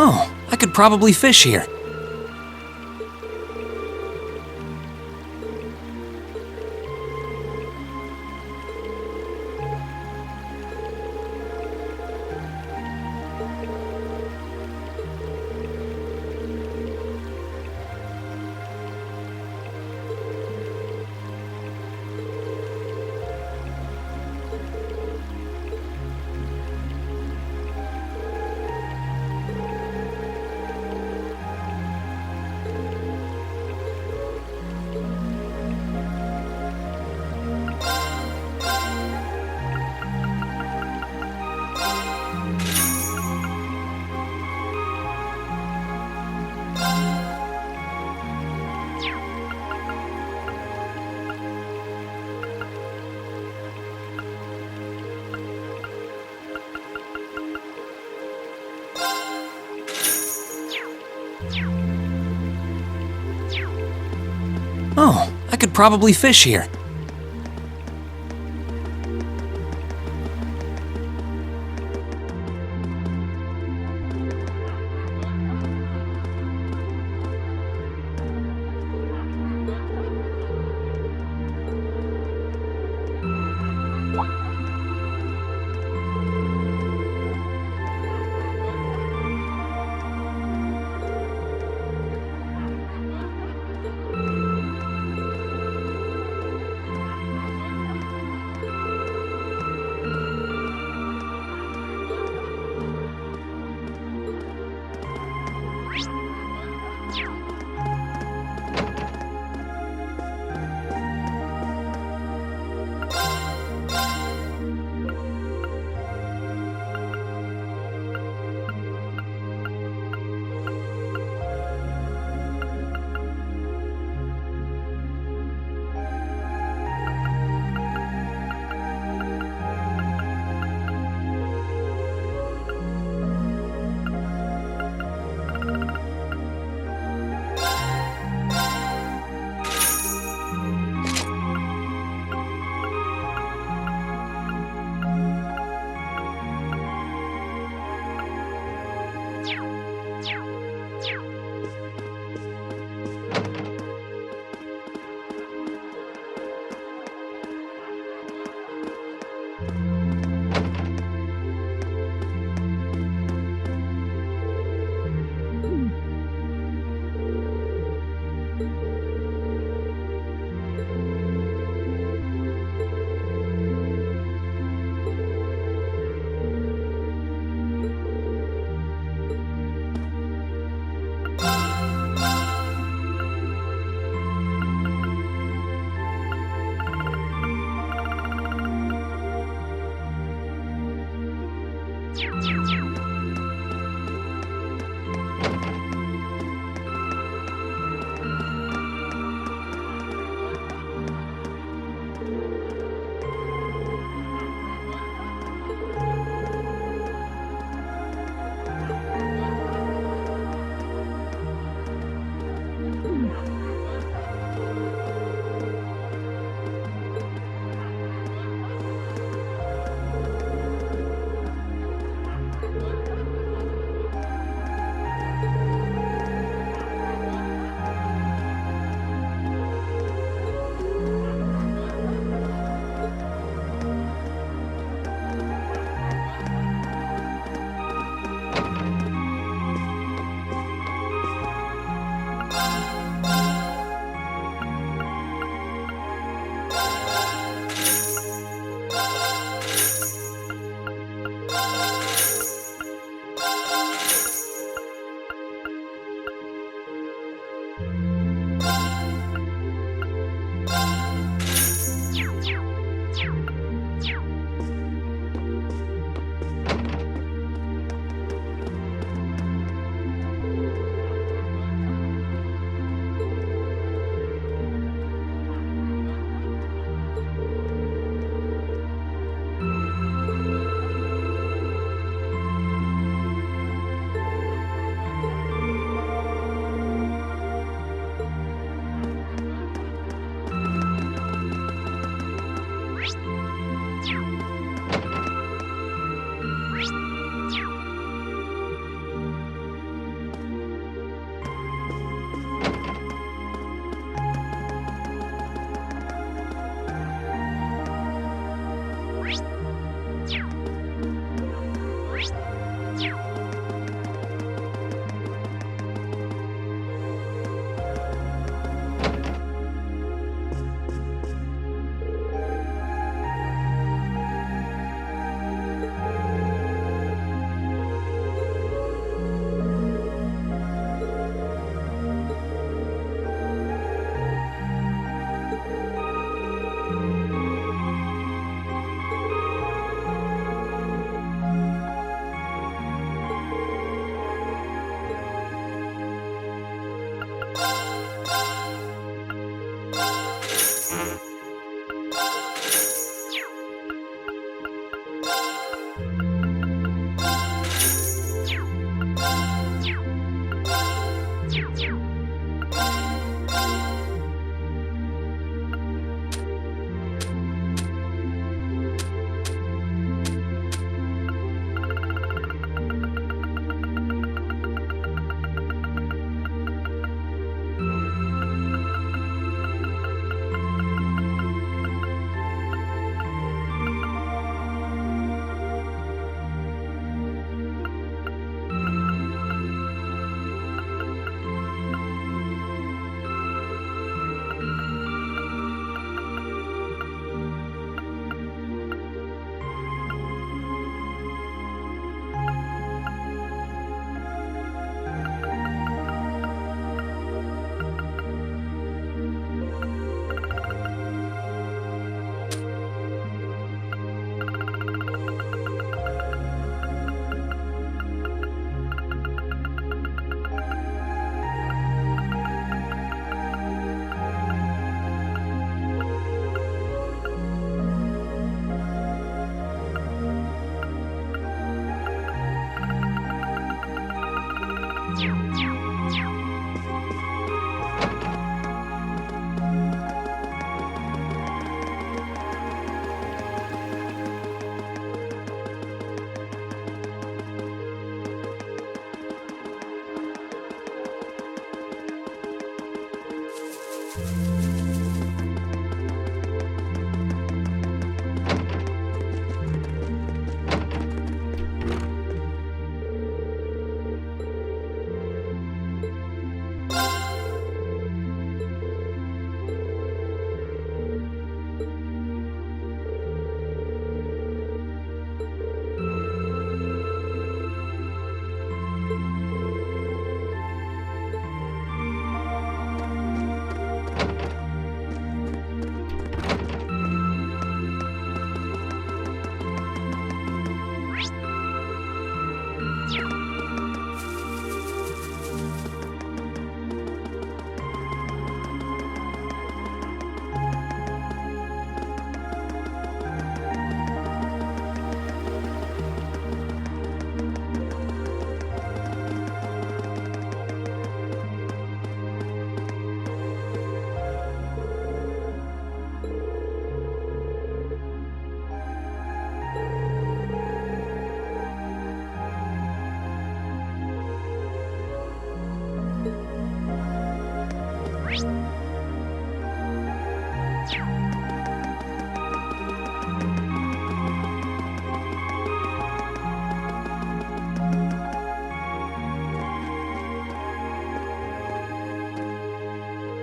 Oh, I could probably fish here. Oh, I could probably fish here.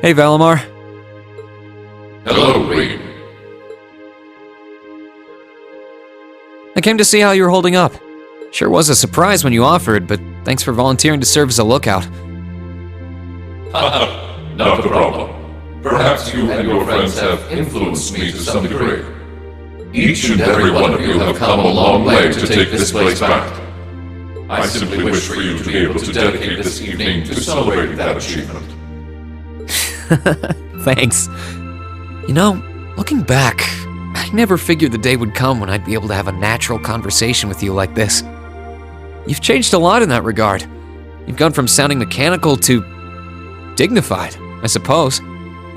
Hey, Valimar. Hello, Reed. I came to see how you're holding up. Sure was a surprise when you offered, but thanks for volunteering to serve as a lookout. Not a problem. Perhaps you and your friends have influenced me to some degree. Each and every one of you have come a long way to take this place back. I simply wish for you to be able to dedicate this evening to celebrating that achievement. Thanks. You know, looking back, I never figured the day would come when I'd be able to have a natural conversation with you like this. You've changed a lot in that regard. You've gone from sounding mechanical to dignified, I suppose.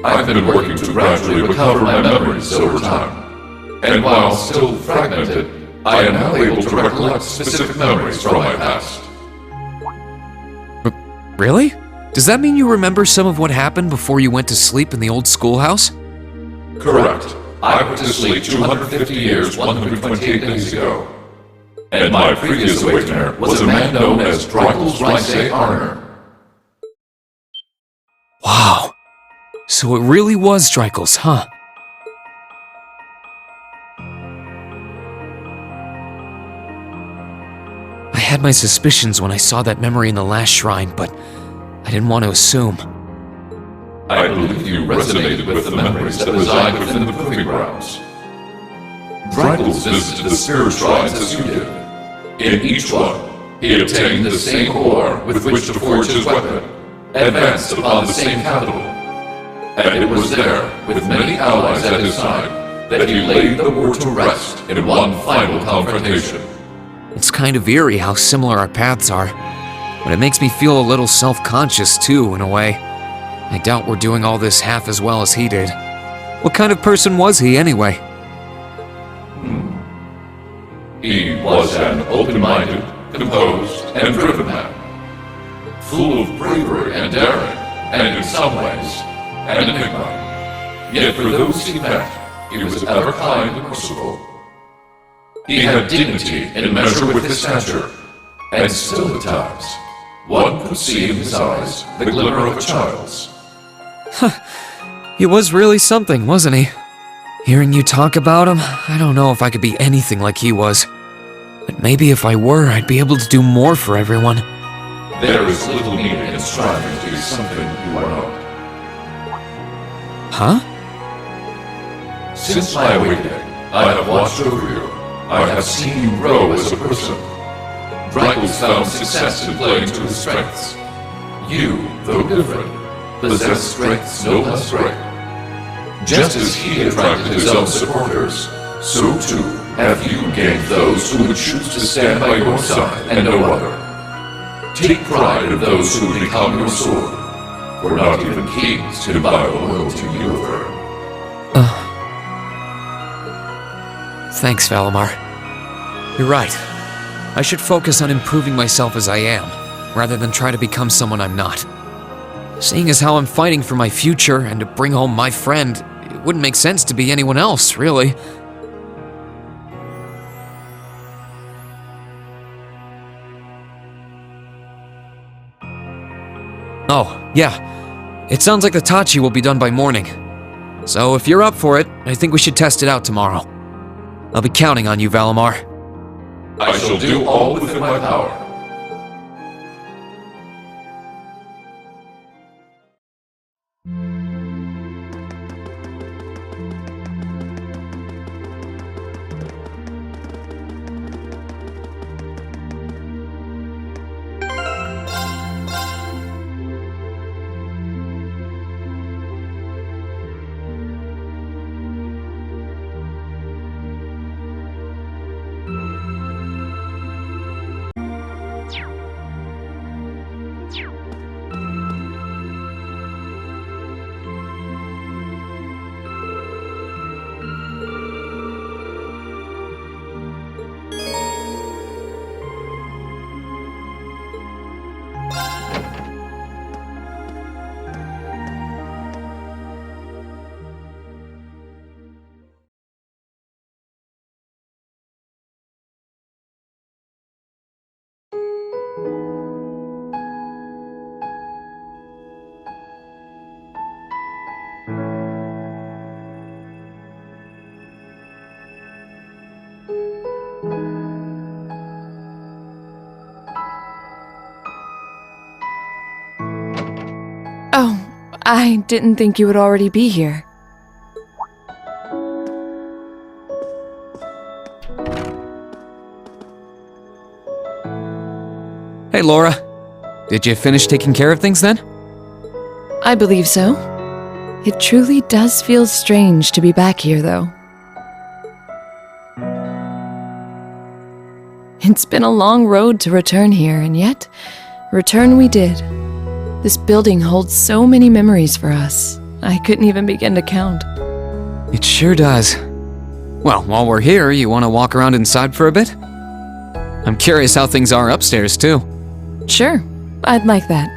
I've been working to gradually recover my memories over time. And while still fragmented, I am now able to recollect specific memories from my past. Really? Does that mean you remember some of what happened before you went to sleep in the old schoolhouse? Correct. I went to sleep 250 years, 128 days ago. And my previous awakener was a man known as Drykel's Rice Arner. Wow. So it really was Drykel's, huh? I had my suspicions when I saw that memory in the last shrine, but I didn't want to assume. I believe you resonated with the memories that reside within the proving grounds. Drykel's visited the spirit shrines as you did. In each one, he obtained the same ore with which to forge his weapon, advanced upon the same capital. And it was there, with many allies at his side, that he laid the war to rest in one final confrontation. It's kind of eerie how similar our paths are, but it makes me feel a little self-conscious too, in a way. I doubt we're doing all this half as well as he did. What kind of person was he, anyway? He was an open-minded, composed, and driven man. Full of bravery and daring, and in some ways, an enigma. Yet for those he met, he was ever kind and merciful. He had dignity in measure with his stature, and still at times, one could see in his eyes the glimmer of a child's. He was really something, wasn't he? Hearing you talk about him, I don't know if I could be anything like he was. But maybe if I were, I'd be able to do more for everyone. There is little need in striving to be something you are not. Huh? Since my awakening, I have watched over you. I have seen you grow as a person. Drykel's found success in playing to his strengths. You, though different, possess strengths no less great. Just as he attracted his own supporters, so too have you gained those who would choose to stand by your side and no other. Take pride in those who become your sword, for not even kings can buy loyalty you have earned. Thanks, Valimar. You're right. I should focus on improving myself as I am, rather than try to become someone I'm not. Seeing as how I'm fighting for my future and to bring home my friend, it wouldn't make sense to be anyone else, really. Oh, yeah. It sounds like the Tachi will be done by morning. So if you're up for it, I think we should test it out tomorrow. I'll be counting on you, Valimar. I shall do all within my power. I didn't think you would already be here. Hey, Laura. Did you finish taking care of things then? I believe so. It truly does feel strange to be back here, though. It's been a long road to return here, and yet, return we did. This building holds so many memories for us. I couldn't even begin to count. It sure does. Well, while we're here, you want to walk around inside for a bit? I'm curious how things are upstairs, too. Sure, I'd like that.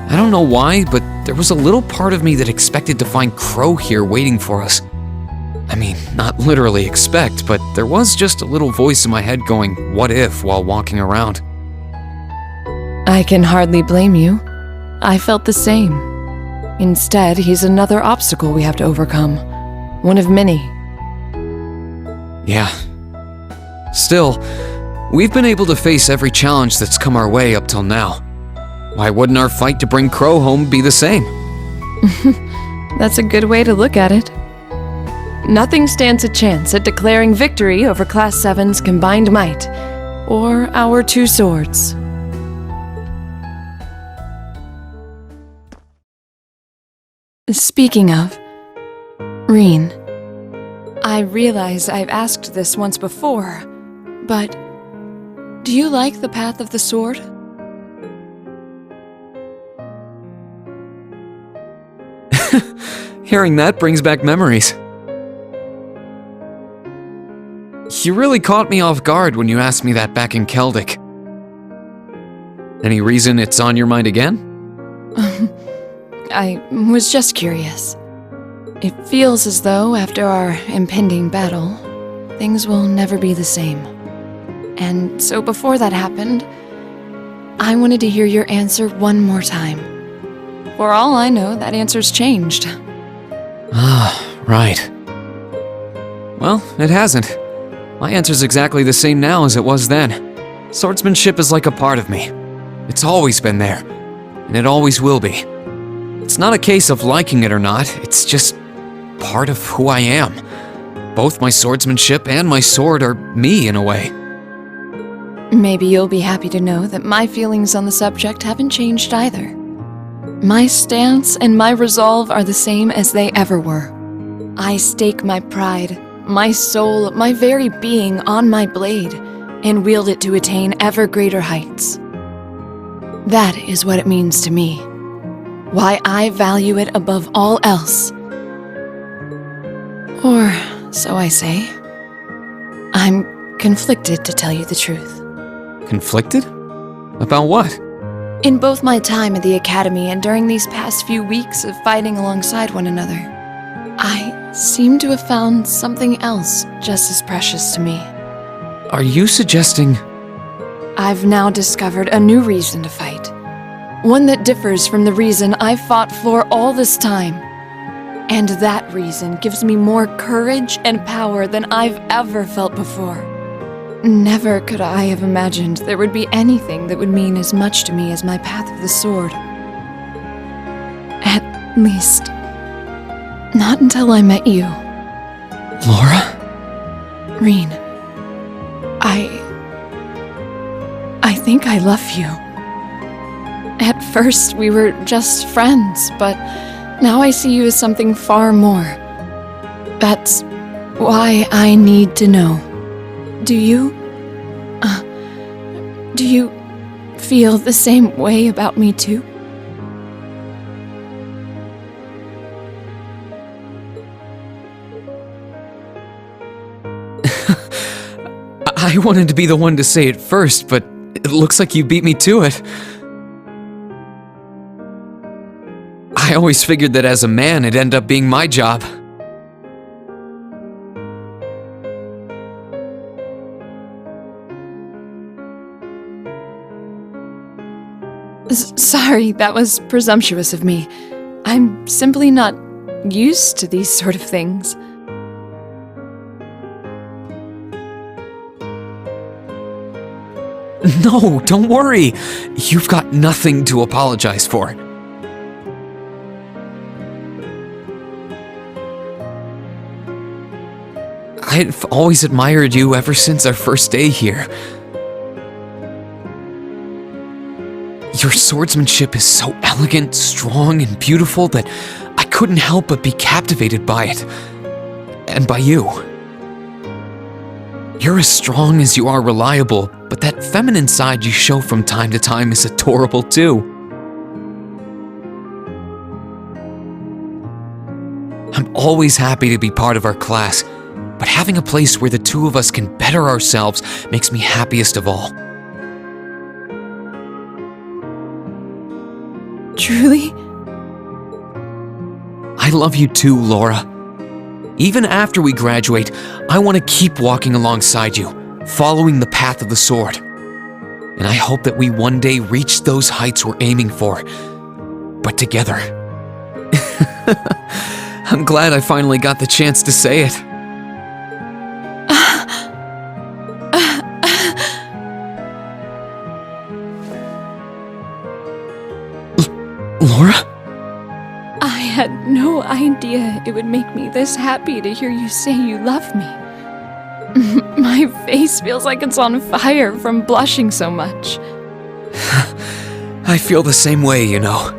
I don't know why, but there was a little part of me that expected to find Crow here waiting for us. I mean, not literally expect, but there was just a little voice in my head going, what if, while walking around. I can hardly blame you. I felt the same. Instead, he's another obstacle we have to overcome. One of many. Yeah. Still, we've been able to face every challenge that's come our way up till now. Why wouldn't our fight to bring Crow home be the same? That's a good way to look at it. Nothing stands a chance at declaring victory over Class 7's combined might, or our two swords. Speaking of, Reen, I realize I've asked this once before, but do you like the path of the sword? Hearing that brings back memories. You really caught me off guard when you asked me that back in Celtic. Any reason it's on your mind again? I was just curious. It feels as though after our impending battle, things will never be the same. And so before that happened, I wanted to hear your answer one more time. For all I know, that answer's changed. Ah, right. Well, it hasn't. My answer's exactly the same now as it was then. Swordsmanship is like a part of me. It's always been there, and it always will be. It's not a case of liking it or not, it's just part of who I am. Both my swordsmanship and my sword are me in a way. Maybe you'll be happy to know that my feelings on the subject haven't changed either. My stance and my resolve are the same as they ever were. I stake my pride, my soul, my very being on my blade, and wield it to attain ever greater heights. That is what it means to me. Why I value it above all else. Or so I say. I'm conflicted, to tell you the truth. Conflicted? About what? In both my time at the Academy and during these past few weeks of fighting alongside one another, I seem to have found something else just as precious to me. Are you suggesting... I've now discovered a new reason to fight. One that differs from the reason I've fought for all this time. And that reason gives me more courage and power than I've ever felt before. Never could I have imagined there would be anything that would mean as much to me as my path of the sword. At least, not until I met you. Laura? Reen, I think I love you. At first, we were just friends, but now I see you as something far more. That's why I need to know. Do you feel the same way about me too? I wanted to be the one to say it first, but It looks like you beat me to it. I always figured that as a man, it'd end up being my job. Sorry, that was presumptuous of me. I'm simply not used to these sort of things. No, don't worry. You've got nothing to apologize for. I've always admired you ever since our first day here. Your swordsmanship is so elegant, strong, and beautiful that I couldn't help but be captivated by it. And by you. You're as strong as you are reliable, but that feminine side you show from time to time is adorable too. I'm always happy to be part of our class, but having a place where the two of us can better ourselves makes me happiest of all. Truly? I love you too, Laura. Even after we graduate, I want to keep walking alongside you, following the path of the sword. And I hope that we one day reach those heights we're aiming for, but together. I'm glad I finally got the chance to say it. Laura? I had no idea it would make me this happy to hear you say you love me. My face feels like it's on fire from blushing so much. I feel the same way, you know.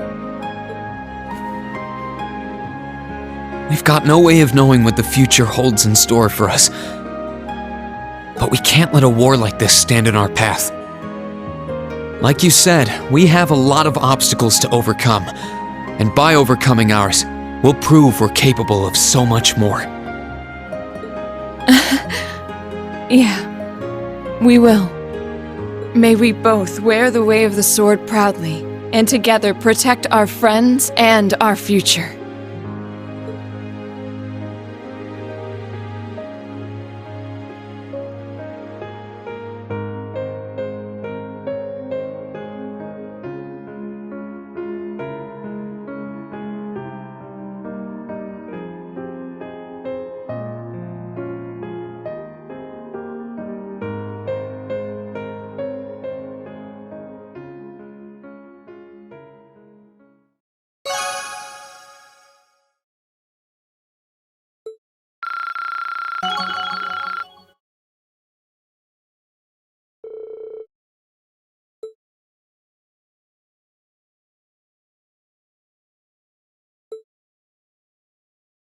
We've got no way of knowing what the future holds in store for us. But we can't let a war like this stand in our path. Like you said, we have a lot of obstacles to overcome. And by overcoming ours, we'll prove we're capable of so much more. Yeah, we will. May we both wear the way of the sword proudly, and together protect our friends and our future.